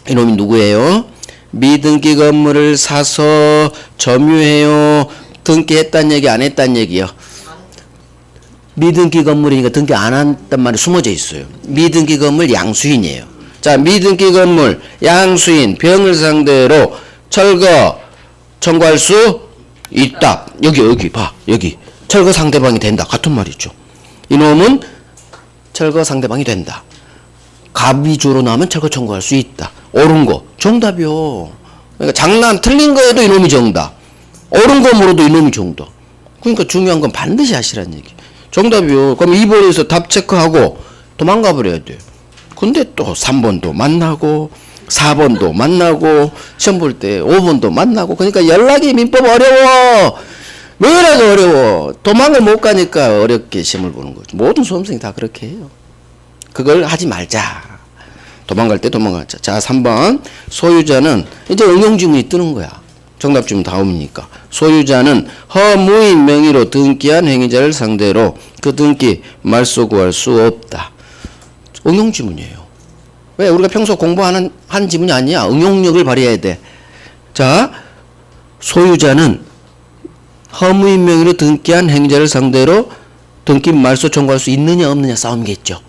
이놈이 누구예요? 미등기 건물을 사서 점유해요. 등기했단 얘기 안 했단 얘기요? 미등기 건물이니까 등기 안 한단 말이 숨어져 있어요. 미등기 건물 양수인이에요. 자, 미등기 건물 양수인 병을 상대로 철거 청구할 수 있다. 여기 봐. 여기 철거 상대방이 된다. 같은 말이죠. 이놈은 철거 상대방이 된다. 갑이 주로 나오면 철거 청구할 수 있다. 옳은 거 정답이요. 그러니까 장난 틀린 거에도 이놈이 정답. 옳은 거 물어도 이놈이 정답. 그러니까 중요한 건 반드시 하시라는 얘기. 정답이요. 그럼 2번에서 답 체크하고 도망가 버려야 돼. 근데 또 3번도 만나고 4번도 만나고 시험 볼 때 5번도 만나고 그러니까 연락이 민법 어려워. 왜 이렇게 어려워? 도망을 못 가니까 어렵게 시험을 보는 거죠. 모든 수험생이 다 그렇게 해요. 그걸 하지 말자. 도망갈 때 도망가자. 자, 3번. 소유자는 이제 응용지문이 뜨는 거야. 정답지문 다음이니까. 소유자는 허무인 명의로 등기한 행위자를 상대로 그 등기 말소 구할 수 없다. 응용지문이에요. 왜? 우리가 평소 공부하는 한 지문이 아니야. 응용력을 발휘해야 돼. 자, 소유자는 허무인 명의로 등기한 행위자를 상대로 등기 말소 청구할 수 있느냐 없느냐 싸움이겠죠.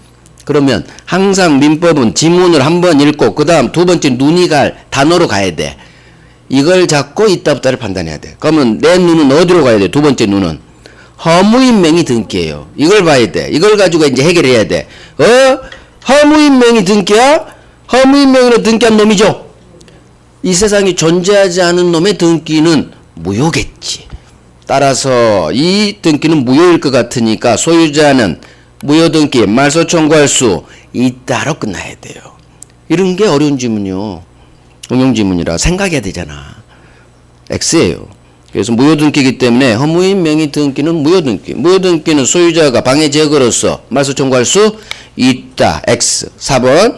그러면 항상 민법은 지문을 한 번 읽고 그 다음 두 번째 눈이 갈 단어로 가야 돼. 이걸 잡고 있다 없다를 판단해야 돼. 그러면 내 눈은 어디로 가야 돼? 두 번째 눈은 허무인 명의 등기예요. 이걸 봐야 돼. 이걸 가지고 이제 해결해야 돼. 허무인 명의 등기야? 허무인 명의로 등기한 놈이죠. 이 세상에 존재하지 않은 놈의 등기는 무효겠지. 따라서 이 등기는 무효일 것 같으니까 소유자는 무효 등기 말소 청구할 수 있다로 끝나야 돼요. 이런 게 어려운 지문이요. 응용 지문이라 생각해야 되잖아. X예요. 그래서 무효 등기이기 때문에 허무인 명의 등기는 무효 등기. 무효 등기는 소유자가 방해 제거로서 말소 청구할 수 있다. X. 4번.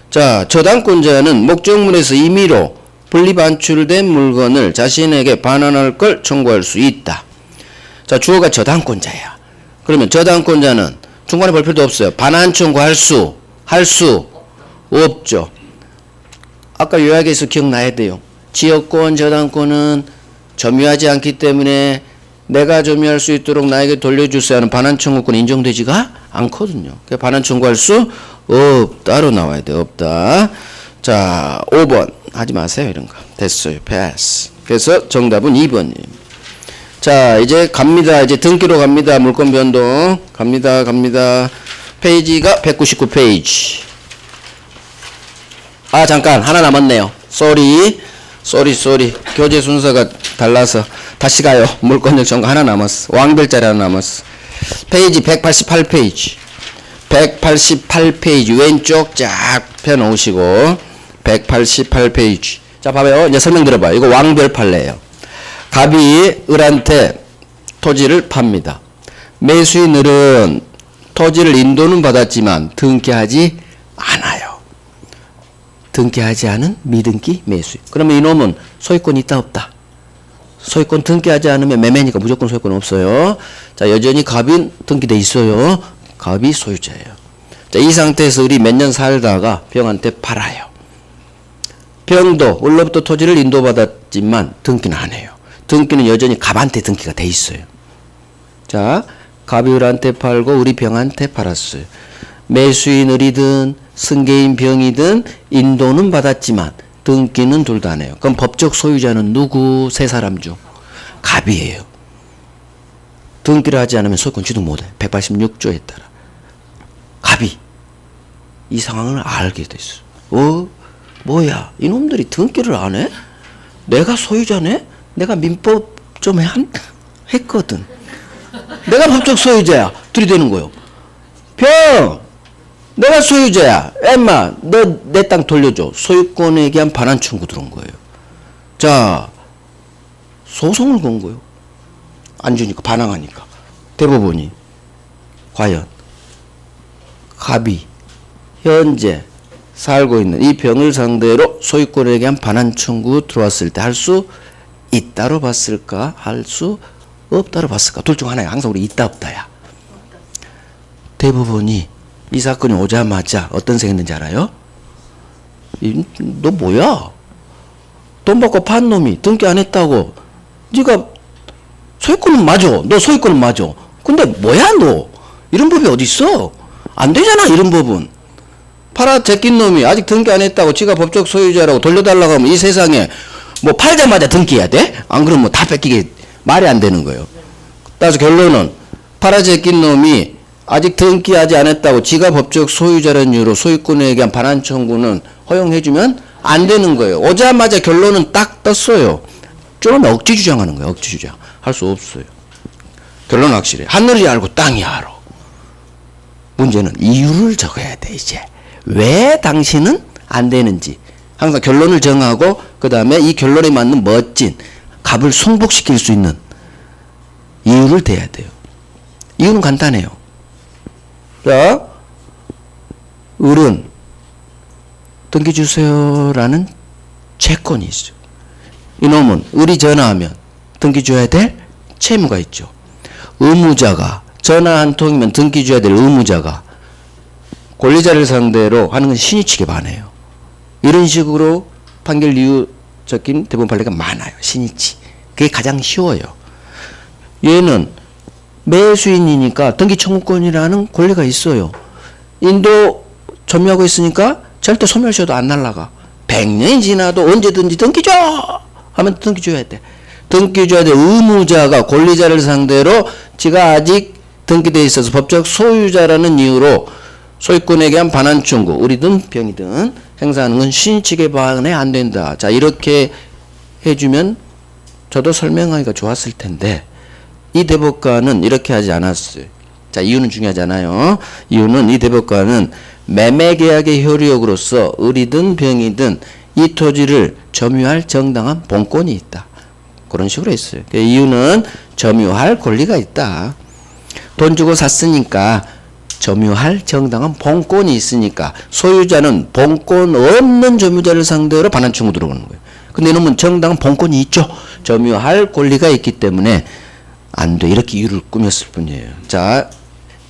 자, 저당권자는 목적물에서 임의로 분리 반출된 물건을 자신에게 반환할 걸 청구할 수 있다. 자, 주어가 저당권자야. 그러면 저당권자는 중간에 볼 필요도 없어요. 반환 청구할 수 없죠. 아까 요약에서 기억나야 돼요. 지역권 저당권은 점유하지 않기 때문에 내가 점유할 수 있도록 나에게 돌려주세요 하는 반환 청구권 인정되지가 않거든요. 반환 청구할 수 없다로 나와야 돼. 없다. 자, 5번 하지 마세요. 이런 거. 됐어요. 패스. 그래서 정답은 2번이에요. 자, 이제 갑니다. 이제 등기로 갑니다. 물권 변동. 갑니다. 페이지가 199페이지. 아, 잠깐. 하나 남았네요. 쏘리. 교재 순서가 달라서 다시 가요. 물권적 정보 하나 남았어. 왕별자리 하나 남았어. 페이지 188페이지. 188페이지. 왼쪽 쫙 펴놓으시고. 188페이지. 자, 봐봐요. 이제 설명 들어봐요. 이거 왕별 판례예요. 갑이 을한테 토지를 팝니다. 매수인 을은 토지를 인도는 받았지만 등기하지 않아요. 등기하지 않은 미등기 매수인. 그러면 이놈은 소유권이 있다 없다? 소유권 등기하지 않으면 매매니까 무조건 소유권 없어요. 자, 여전히 갑이 등기돼 있어요. 갑이 소유자예요. 자, 이 상태에서 을이 몇 년 살다가 병한테 팔아요. 병도 을로부터 토지를 인도받았지만 등기는 안 해요. 등기는 여전히 갑한테 등기가 돼 있어요. 자, 갑이 을한테 팔고 을이 병한테 팔았어요. 매수인 을이든 승계인 병이든 인도는 받았지만 등기는 둘 다 안 해요. 그럼 법적 소유자는 누구? 세 사람 중 갑이에요. 등기를 하지 않으면 소유권 취득 못해. 186조에 따라. 갑이 이 상황을 알게 됐어. 뭐야? 이놈들이 등기를 안 해? 내가 소유자네? 내가 민법 좀 했거든. 내가 법적 소유자야. 들이대는 거요. 병! 내가 소유자야. 엠마, 너 내 땅 돌려줘. 소유권에 대한 반환 청구 들어온 거예요. 자, 소송을 건 거예요. 안 주니까, 반항하니까. 대법원이. 과연, 갑이 현재 살고 있는 이 병을 상대로 소유권에 대한 반환 청구 들어왔을 때 할 수 있다로 봤을까? 할 수 없다로 봤을까? 둘 중 하나야. 항상 우리 있다 없다야. 대법원이 이 사건이 오자마자 어떤 생각했는지 알아요? 너 뭐야? 돈 받고 판 놈이 등기 안 했다고. 네가 소유권은 맞아. 너 소유권은 맞아. 근데 뭐야 너? 이런 법이 어디 있어? 안 되잖아 이런 법은. 팔아 제낀 놈이 아직 등기 안 했다고 지가 법적 소유자라고 돌려달라고 하면 이 세상에 뭐 팔자마자 등기해야 돼? 안 그러면 뭐 다 뺏기게 말이 안 되는 거예요. 따라서 결론은 팔아 제낀 놈이 아직 등기하지 않았다고 지가 법적 소유자라는 이유로 소유권에 대한 반환 청구는 허용해주면 안 되는 거예요. 오자마자 결론은 딱 떴어요. 좀 억지 주장하는 거예요. 억지 주장. 할 수 없어요. 결론은 확실해. 하늘이 알고 땅이 알아. 문제는 이유를 적어야 돼, 이제. 왜 당신은 안 되는지. 항상 결론을 정하고, 그 다음에 이 결론에 맞는 멋진 값을 승복시킬 수 있는 이유를 대야 돼요. 이유는 간단해요. 자, 을은 등기 주세요라는 채권이 있어요. 이놈은 을이 전화하면 등기 줘야 될 채무가 있죠. 의무자가 전화 한 통이면 등기 줘야 될 의무자가 권리자를 상대로 하는 건 신이치게 반해요. 이런 식으로 판결 이유 적힌 대법원 판례가 많아요. 신이치. 그게 가장 쉬워요. 얘는 매수인이니까 등기 청구권이라는 권리가 있어요. 인도 점유하고 있으니까 절대 소멸시효도 안 날라가. 100년이 지나도 언제든지 등기 줘! 하면 등기 줘야 돼. 등기 줘야 돼. 의무자가 권리자를 상대로 지가 아직 등기되어 있어서 법적 소유자라는 이유로 소유권에게 한 반환 청구, 을이든 병이든 행사하는 건 신치계 반해 안 된다. 자, 이렇게 해주면 저도 설명하기가 좋았을 텐데 이 대법관은 이렇게 하지 않았어요. 자, 이유는 중요하잖아요. 이유는 이 대법관은 매매계약의 효력으로서 을이든 병이든 이 토지를 점유할 정당한 본권이 있다. 그런 식으로 했어요. 그 이유는 점유할 권리가 있다. 돈 주고 샀으니까 점유할 정당한 본권이 있으니까 소유자는 본권 없는 점유자를 상대로 반환 청구 들어오는 거예요. 근데 이놈은 정당한 본권이 있죠. 점유할 권리가 있기 때문에 안 돼. 이렇게 이유를 꾸몄을 뿐이에요. 자,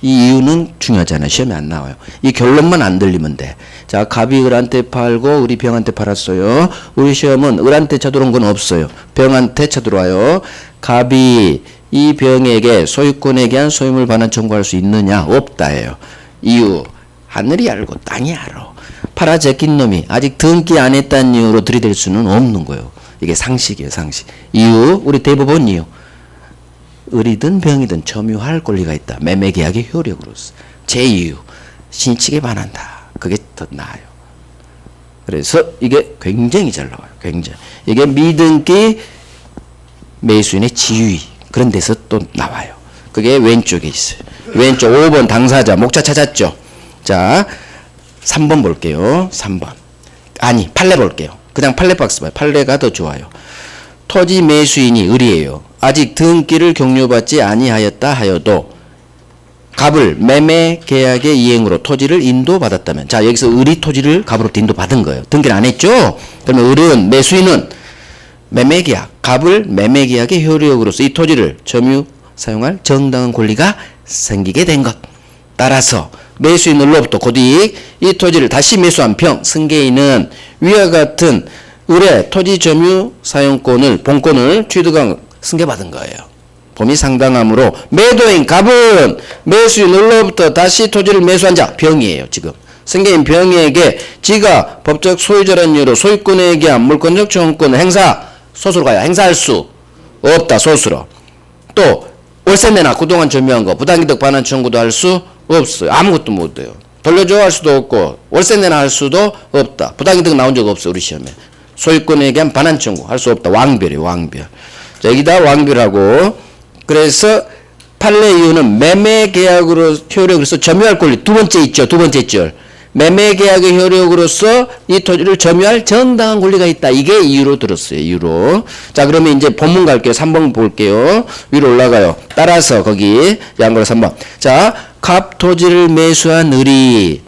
이 이유는 중요하잖아요. 시험에 안 나와요. 이 결론만 안 들리면 돼. 자, 갑이 을한테 팔고 을이 병한테 팔았어요. 우리 시험은 을한테 쳐들어온 건 없어요. 병한테 쳐들어와요. 갑이 이 병에게 소유권에 대한 소유물 반환 청구할 수 있느냐? 없다예요. 이유, 하늘이 알고 땅이 알아. 팔아 제낀 놈이 아직 등기 안 했다는 이유로 들이댈 수는 없는 거예요. 이게 상식이에요, 상식. 이유, 우리 대법원 이유. 을이든 병이든 점유할 권리가 있다. 매매계약의 효력으로서. 제 이유, 신치게 반한다. 그게 더 나아요. 그래서 이게 굉장히 잘 나와요. 굉장히. 이게 미등기 매수인의 지위. 그런 데서 또 나와요. 그게 왼쪽에 있어요. 왼쪽 5번 당사자 목차 찾았죠. 자, 3번 볼게요. 3번. 아니, 판례 볼게요. 그냥 판례 박스 봐요. 판례가 더 좋아요. 토지 매수인이 을이에요. 아직 등기를 격려받지 아니하였다 하여도 갑을 매매 계약의 이행으로 토지를 인도받았다면, 자, 여기서 을이 토지를 갑으로부터 인도받은 거예요. 등기를 안 했죠. 그러면 을은, 매수인은 매매계약, 갑을 매매계약의 효력으로서 이 토지를 점유 사용할 정당한 권리가 생기게 된 것. 따라서 매수인으로부터 곧이 이 토지를 다시 매수한 평, 승계인은 위와 같은 을의 토지 점유 사용권을, 본권을 취득한 승계받은 거예요. 범위 상당하므로 매도인 갑은 매수인으로부터 다시 토지를 매수한 자, 병이에요. 지금 승계인 병에게 지가 법적 소유자라는 이유로 소유권에 대한 물권적 청구권을 행사, 소수로 가요. 행사할 수 없다. 소수로. 또 월세 내나 그동안 점유한 거 부당이득 반환 청구도 할 수 없어요. 아무것도 못해요. 돌려줘 할 수도 없고 월세 내나 할 수도 없다. 부당이득 나온 적 없어. 우리 시험에. 소유권에 대한 반환 청구 할 수 없다. 왕별이에요. 왕별. 자, 여기다 왕별하고. 그래서 판례 이유는 매매계약으로 효력으로서 점유할 권리. 두 번째 있죠. 두 번째 줄. 매매계약의 효력으로서 이 토지를 점유할 정당한 권리가 있다. 이게 이유로 들었어요. 이유로. 자, 그러면 이제 본문 갈게요. 3번 볼게요. 위로 올라가요. 따라서 거기 양걸 3번. 자, 갑 토지를 매수한 을이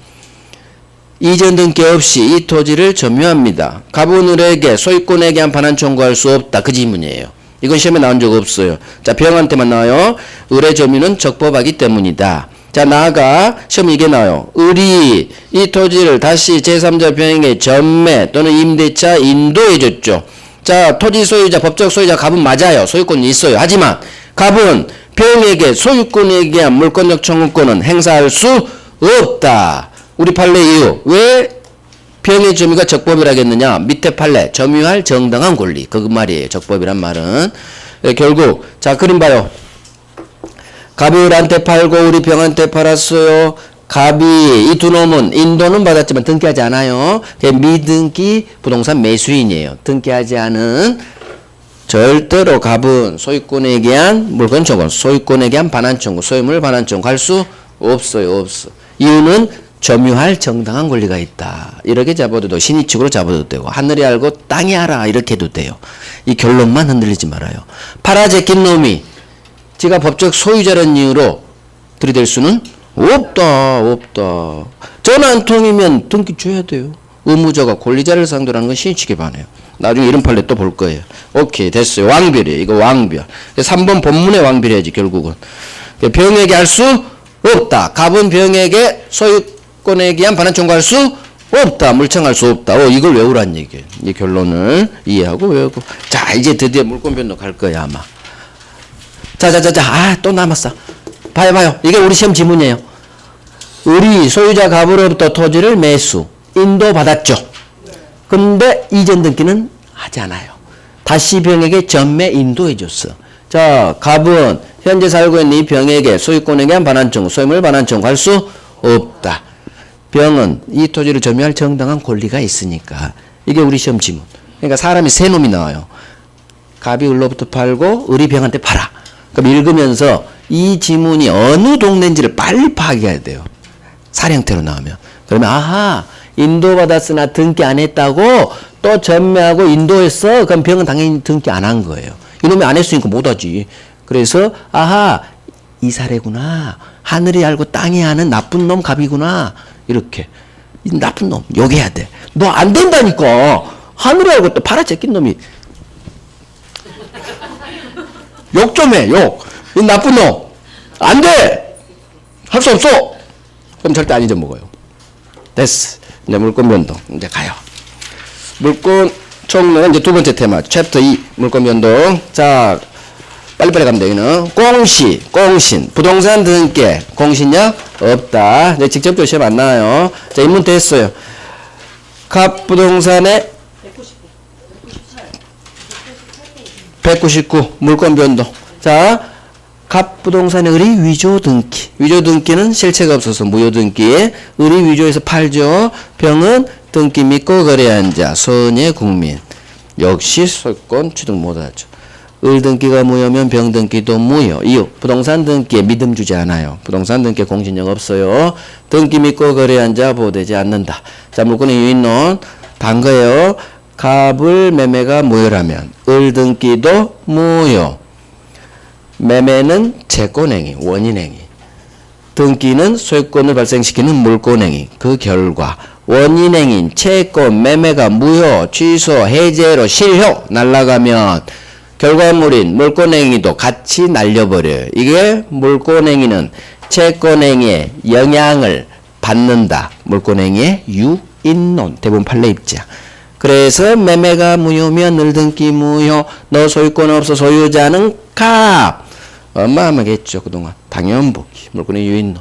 이전 등기 없이 이 토지를 점유합니다. 갑은 을에게 소유권에 대한 반환 청구할 수 없다. 그 지문이에요. 이건 시험에 나온 적 없어요. 자, 병한테만 나와요. 을의 점유는 적법하기 때문이다. 자, 나아가 시험에 이게 나와요. 을이 이 토지를 다시 제3자 병에게 전매 또는 임대차 인도해줬죠. 자, 토지 소유자, 법적 소유자 갑은 맞아요. 소유권이 있어요. 하지만 갑은 병에게 소유권에 대한 물권적 청구권은 행사할 수 없다. 우리 판례 이유. 왜 병의 점유가 적법이라겠느냐? 밑에 판례. 점유할 정당한 권리. 그 말이에요. 적법이란 말은. 결국 자, 그림 봐요. 갑이 을한테 팔고 우리 병한테 팔았어요. 갑이 이 두 놈은 인도는 받았지만 등기하지 않아요. 미등기 부동산 매수인이에요. 등기하지 않은 절대로 갑은 소유권에게 한 물건 청구, 소유권에게 한 반환 청구, 소유물 반환 청구 할 수 없어요. 없어. 이유는 점유할 정당한 권리가 있다. 이렇게 잡아도 되고 신의칙으로 잡아도 되고 하늘이 알고 땅이 알아 이렇게 해도 돼요. 이 결론만 흔들리지 말아요. 팔아 제낀 놈이 지가 법적 소유자라는 이유로 들이댈 수는 없다. 없다. 전화 한 통이면 등기 줘야 돼요. 의무자가 권리자를 상대로 하는 건 신의칙에 반해요. 나중에 이런 판례 또 볼 거예요. 오케이 됐어요. 왕별이에요. 이거 왕별. 3번 본문에 왕별해야지 결국은. 병에게 할 수 없다. 갑은 병에게 소유권에게 한 반환 청구할 수 없다. 물청할 수 없다. 이걸 외우란 얘기예요. 이 결론을 이해하고 외우고. 자 이제 드디어 물권 변동 갈 거야 아마. 자자자자 또 남았어. 봐요. 이게 우리 시험 지문이에요. 우리 소유자 갑으로부터 토지를 매수 인도받았죠. 근데 이전 등기는 하지 않아요. 다시 병에게 전매 인도해줬어. 자, 갑은 현재 살고 있는 이 병에게 소유권에게 한 반환 청구, 소유물 반환 청구 할 수 없다. 병은 이 토지를 점유할 정당한 권리가 있으니까. 이게 우리 시험 지문. 그러니까 사람이 세 놈이 나와요. 갑이 을로부터 팔고 을이 병한테 팔아. 그럼 읽으면서 이 지문이 어느 동네인지를 빨리 파악해야 돼요. 사령태로 나오면. 그러면 아하 인도받았으나 등기 안 했다고 또 전매하고 인도했어. 그럼 병은 당연히 등기 안 한 거예요. 이놈이 안 했으니까 못하지. 그래서 아하 이 사례구나. 하늘이 알고 땅이 아는 나쁜 놈 갑이구나. 이렇게 이 나쁜 놈 욕해야 돼. 너 안 된다니까. 하늘이 알고 또 팔아제낀 놈이 욕 좀 해. 욕. 이 나쁜 놈 안 돼. 할 수 없어. 그럼 절대 안 잊어먹어요. 됐어. 이제 물권 변동 이제 가요. 물권 총론 이제 두 번째 테마 챕터 2 물권 변동. 자 빨리빨리 가면 되기는 공신 부동산 등기 공신력 없다. 이제 직접적으로 시험 안 나와요. 자 입문 됐어요. 갑 부동산의 199 물권 변동. 자 갑 부동산의 을이 위조 등기. 위조 등기는 실체가 없어서 무효 등기. 을이 위조해서 팔죠. 병은 등기 믿고 거래한 자 선의 국민. 역시 소유권 취득 못하죠. 을 등기가 무효면 병 등기도 무효. 이유 부동산 등기에 믿음 주지 않아요. 부동산 등기에 공신력 없어요. 등기 믿고 거래한 자 보호되지 않는다. 자 물권의 유인론 단 거예요. 갑을 매매가 무효라면 을 등기도 무효. 매매는 채권행위, 원인행위. 등기는 소유권을 발생시키는 물권행위. 그 결과 원인행위인 채권, 매매가 무효, 취소, 해제로 실효 날라가면 결과물인 물권행위도 같이 날려버려요. 이게 물권행위는 채권행위에 영향을 받는다. 물권행위의 유인론. 대부분 판례 입장. 그래서 매매가 무효면 을 등기 무효. 너 소유권 없어 소유자는 갑. 어마어마하겠죠 그동안. 당연복귀. 물권의 유인론.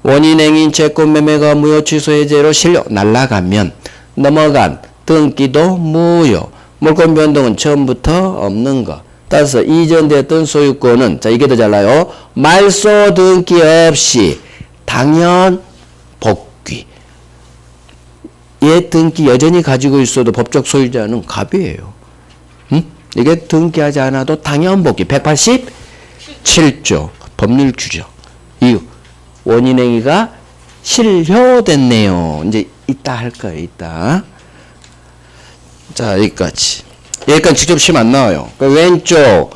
원인행위인 채권 매매가 무효 취소 해제로 실효 날라가면 넘어간 등기도 무효. 물권 변동은 처음부터 없는 거. 따라서 이전됐던 소유권은 자 이게 더 잘나요. 말소 등기 없이 당연 복귀. 얘 등기 여전히 가지고 있어도 법적 소유자는 갑이에요. 응? 이게 등기하지 않아도 당연 복귀. 187조 법률 규정. 이유 원인행위가 실효됐네요. 이제 이따 할 거예요. 이따. 자 여기까지 직접 시험 안 나와요. 그러니까 왼쪽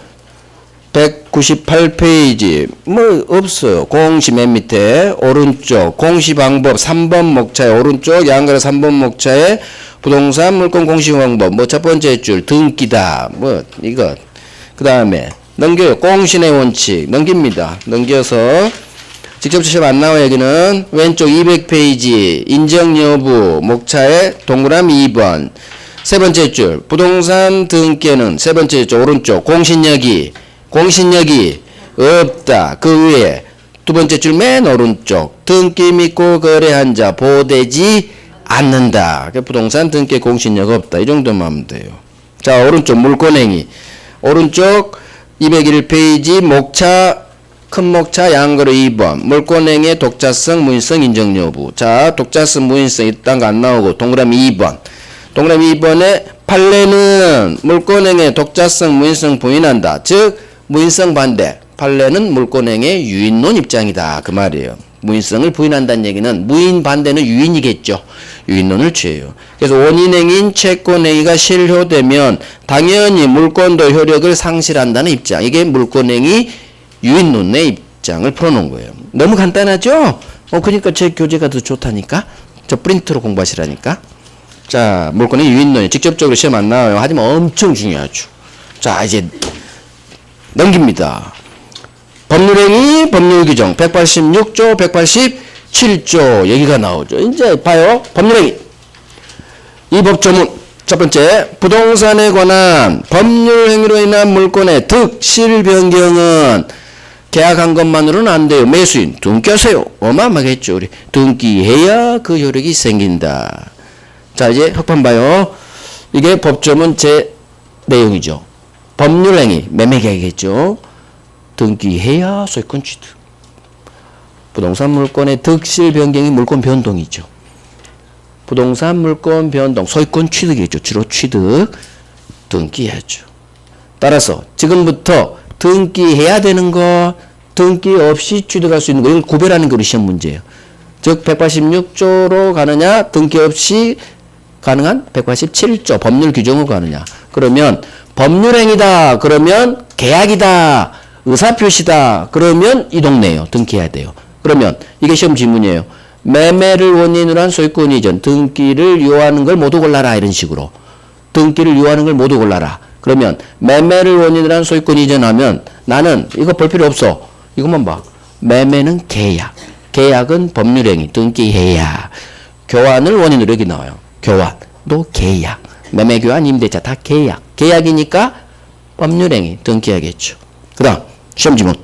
198페이지 뭐 없어요. 공시 맨 밑에 오른쪽 공시 방법 3번 목차에 오른쪽 양가로 3번 목차에 부동산 물권 공시 방법 뭐 첫 번째 줄 등기다 뭐 이거 그 다음에 넘겨요. 공신의 원칙 넘깁니다. 넘겨서 직접 시험 안 나와요. 여기는 왼쪽 200페이지 인정 여부 목차에 동그라미 2번 세 번째 줄 부동산 등기에는 세 번째 줄 오른쪽 공신력이 없다. 그 위에 두 번째 줄 맨 오른쪽 등기 믿고 거래한 자 보호되지 않는다. 부동산 등기 공신력 없다. 이 정도만 하면 돼요. 자 오른쪽 물권행위 오른쪽 201페이지 목차 큰 목차 양거로 2번 물권행위의 독자성 무인성 인정 여부. 자 독자성 무인성 이딴 거 안 나오고 동그라미 2번 동그라미 2번에 판례는 물권행의 독자성, 무인성 부인한다. 즉 무인성 반대. 판례는 물권행의 유인론 입장이다. 그 말이에요. 무인성을 부인한다는 얘기는 무인 반대는 유인이겠죠. 유인론을 취해요. 그래서 원인행인 채권행위가 실효되면 당연히 물권도 효력을 상실한다는 입장. 이게 물권행위 유인론의 입장을 풀어놓은 거예요. 너무 간단하죠? 그러니까 제 교재가 더 좋다니까. 저 프린트로 공부하시라니까. 자, 물권행위 유인론이 직접적으로 시험 안 나와요. 하지만 엄청 중요하죠. 자, 이제 넘깁니다. 법률행위, 법률규정 186조, 187조 얘기가 나오죠. 이제 봐요. 법률행위. 이 법조문 첫 번째, 부동산에 관한 법률행위로 인한 물권의 득, 실 변경은 계약한 것만으로는 안 돼요. 매수인 등기하세요. 어마어마하겠죠. 우리 등기해야 그 효력이 생긴다. 자, 이제 흑판 봐요. 이게 법조문 제 내용이죠. 법률행위, 매매계약이겠죠. 등기해야 소유권 취득. 부동산 물권의 득실 변경이 물권 변동이죠. 부동산 물권 변동, 소유권 취득이죠. 주로 취득, 등기해야죠. 따라서 지금부터 등기해야 되는 거, 등기 없이 취득할 수 있는 거, 이걸 구별하는 게 우리 시험 문제예요. 즉 186조로 가느냐, 등기 없이 가능한 187조 법률 규정으로 가느냐. 그러면 법률행위다. 그러면 계약이다. 의사표시다. 그러면 이 동네예요. 등기해야 돼요. 그러면 이게 시험 지문이에요. 매매를 원인으로 한 소유권 이전, 등기를 요하는 걸 모두 골라라. 이런 식으로. 등기를 요하는 걸 모두 골라라. 그러면 매매를 원인으로 한 소유권 이전하면 나는 이거 볼 필요 없어. 이것만 봐. 매매는 계약. 계약은 법률행위. 등기해야. 교환을 원인으로 여기 나와요. 교환도 계약. 매매, 교환, 임대차 다 계약. 계약이니까 법률행위. 등기해야겠죠. 그 다음 시험 지문.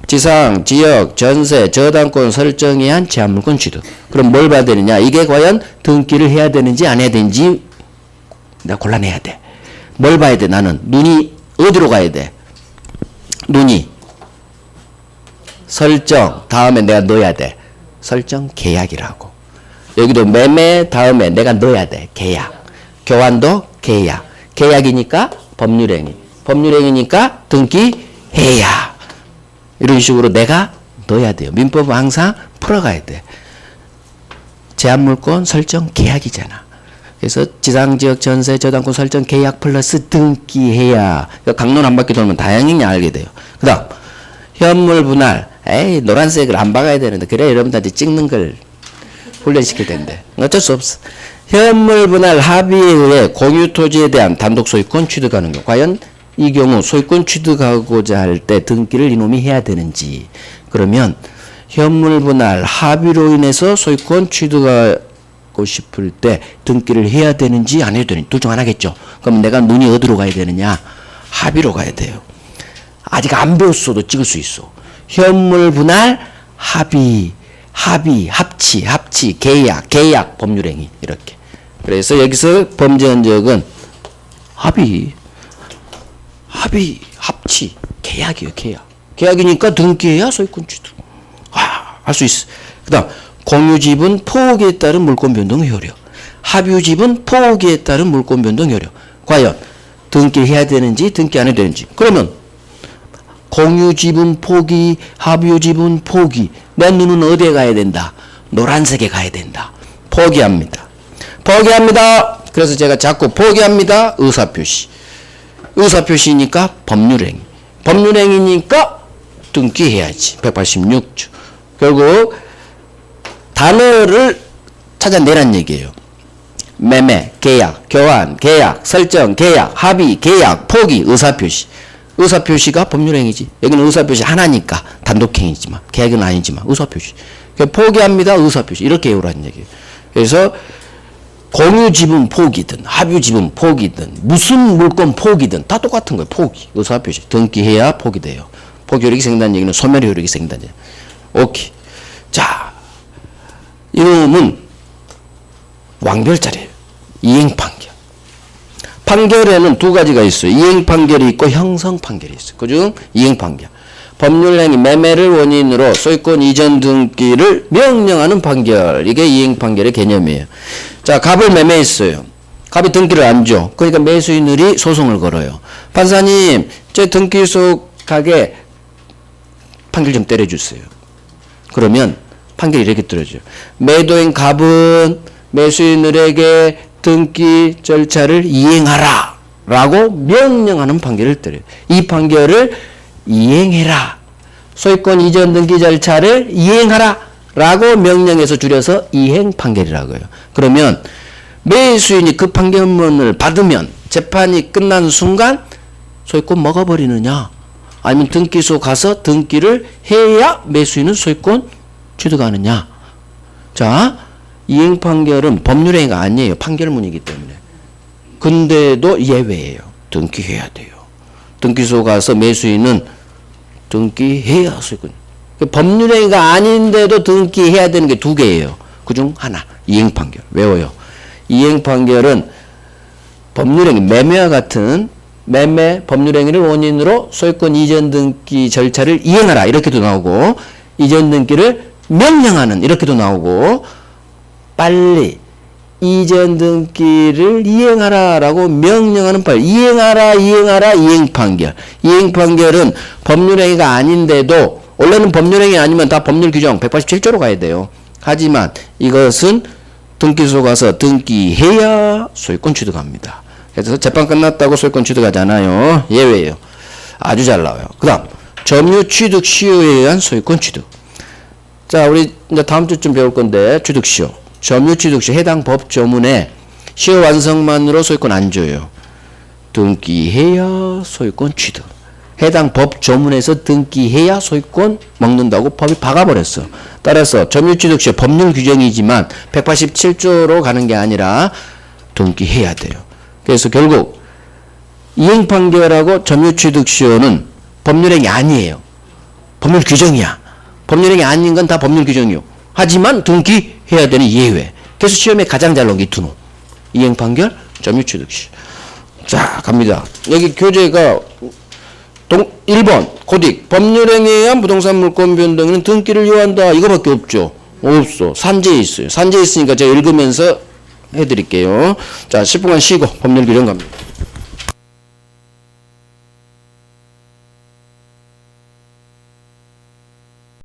지상, 지역, 전세, 저당권 설정에 한 제한물권 취득. 그럼 뭘 봐야 되느냐? 이게 과연 등기를 해야 되는지 안 해야 되는지 내가 골라내야 돼. 뭘 봐야 돼? 나는 눈이 어디로 가야 돼? 눈이 설정 다음에 내가 넣어야 돼. 설정 계약이라고. 여기도 매매 다음에 내가 넣어야 돼. 계약. 교환도 계약. 계약이니까 법률행위. 법률행위니까 등기해야. 이런 식으로 내가 넣어야 돼요. 민법은 항상 풀어가야 돼. 제한물권 설정 계약이잖아. 그래서 지상지역 전세 저당권 설정 계약 플러스 등기해야. 강론 한 바퀴 돌면 다양히 알게 돼요. 그 다음 현물 분할. 에이 노란색을 안 박아야 되는데 그래 여러분들한테 찍는 걸 훈련시킬 텐데 어쩔 수 없어. 현물 분할 합의에 의해 공유 토지에 대한 단독 소유권 취득하는 경우 과연 이 경우 소유권 취득하고자 할 때 등기를 이놈이 해야 되는지. 그러면 현물 분할 합의로 인해서 소유권 취득하고 싶을 때 등기를 해야 되는지 안 해도 되는지 둘 중 하나겠죠. 그럼 내가 눈이 어디로 가야 되느냐? 합의로 가야 돼요. 아직 안 배웠어도 찍을 수 있어. 현물 분할 합의, 합치, 계약, 법률행위 이렇게. 그래서 여기서 범죄 흔적은 합의, 합치, 계약이에요. 계약이니까 등기해야 소유권 취득. 할 수 있어. 그 다음 공유지분 포기에 따른 물권 변동 효력. 합유지분 포기에 따른 물권 변동 효력. 과연 등기해야 되는지 등기 안 해야 되는지. 그러면 공유지분 포기, 합유지분 포기. 내 눈은 어디에 가야 된다? 노란색에 가야 된다. 포기합니다. 그래서 제가 자꾸 포기합니다. 의사표시. 의사표시니까 법률행위. 법률행위니까 등기해야지. 186조. 결국 단어를 찾아내란 얘기예요. 매매, 계약, 교환, 계약, 설정, 계약, 합의, 계약, 포기, 의사표시. 의사표시가 법률행위지. 여기는 의사표시 하나니까 단독행위지만 계약은 아니지만 의사표시. 포기합니다. 의사표시. 이렇게 외우라는 얘기예요. 그래서 공유지분 포기든 합유지분 포기든 무슨 물건 포기든 다 똑같은 거예요. 포기. 의사표시. 등기해야 포기돼요. 포기 효력이 생긴다는 얘기는 소멸 효력이 생긴다는 얘기예요. 오케이. 자, 이놈은 완결자리예요. 이행판결. 판결에는 두 가지가 있어요. 이행판결이 있고 형성판결이 있어요. 그중 이행판결. 법률행위 매매를 원인으로 소유권 이전 등기를 명령하는 판결. 이게 이행판결의 개념이에요. 자, 갑을 매매했어요. 갑이 등기를 안 줘. 그러니까 매수인들이 소송을 걸어요. 판사님, 제 등기 속하게 판결 좀 때려주세요. 그러면 판결이 이렇게 떨어져요. 매도인 갑은 매수인들에게 등기 절차를 이행하라 라고 명령하는 판결을 때려요. 이 판결을 이행해라. 소유권 이전 등기 절차를 이행하라 라고 명령해서 줄여서 이행 판결이라고 해요. 그러면 매수인이 그 판결문을 받으면 재판이 끝난 순간 소유권 먹어버리느냐, 아니면 등기소 가서 등기를 해야 매수인은 소유권 취득하느냐. 자, 이행 판결은 법률행위가 아니에요. 판결문이기 때문에. 근데도 예외예요. 등기해야 돼요. 등기소 가서 매수인은 등기해야 소유권. 법률행위가 아닌데도 등기해야 되는 게 두 개예요. 그중 하나, 이행 판결. 외워요. 이행 판결은 법률행위, 매매와 같은 매매 법률행위를 원인으로 소유권 이전 등기 절차를 이행하라 이렇게도 나오고, 이전 등기를 명령하는 이렇게도 나오고, 빨리 이전 등기를 이행하라 라고 명령하는 판결, 이행하라 이행 판결. 이행 판결은 법률행위가 아닌데도, 원래는 법률행위 아니면 다 법률 규정 187조로 가야 돼요. 하지만 이것은 등기소 가서 등기해야 소유권 취득합니다. 그래서 재판 끝났다고 소유권 취득하잖아요. 예외예요. 아주 잘 나와요. 그 다음, 점유 취득 시효에 의한 소유권 취득. 자, 우리 이제 다음 주쯤 배울 건데, 취득 시효. 점유 취득 시효. 해당 법 조문에 시효 완성만으로 소유권 안 줘요. 등기해야 소유권 취득. 해당 법 조문에서 등기해야 소유권 먹는다고 법이 박아버렸어. 따라서 점유취득 시효 법률 규정이지만 187조로 가는 게 아니라 등기해야 돼요. 그래서 결국 이행 판결하고 점유취득 시효는 법률행위 아니에요. 법률 규정이야. 법률행위 아닌 건 다 법률 규정이요. 하지만 등기해야 되는 예외. 그래서 시험에 가장 잘 나온 게 두 놈. 이행 판결, 점유취득 시효. 자, 갑니다. 여기 교재가 1번 고딕 법률행위에 의한 부동산 물권 변동에는 등기를 요한다. 이거밖에 없죠. 없어. 산재에 있어요. 산재에 있으니까 제가 읽으면서 해드릴게요. 자, 10분간 쉬고 법률 규정 갑니다.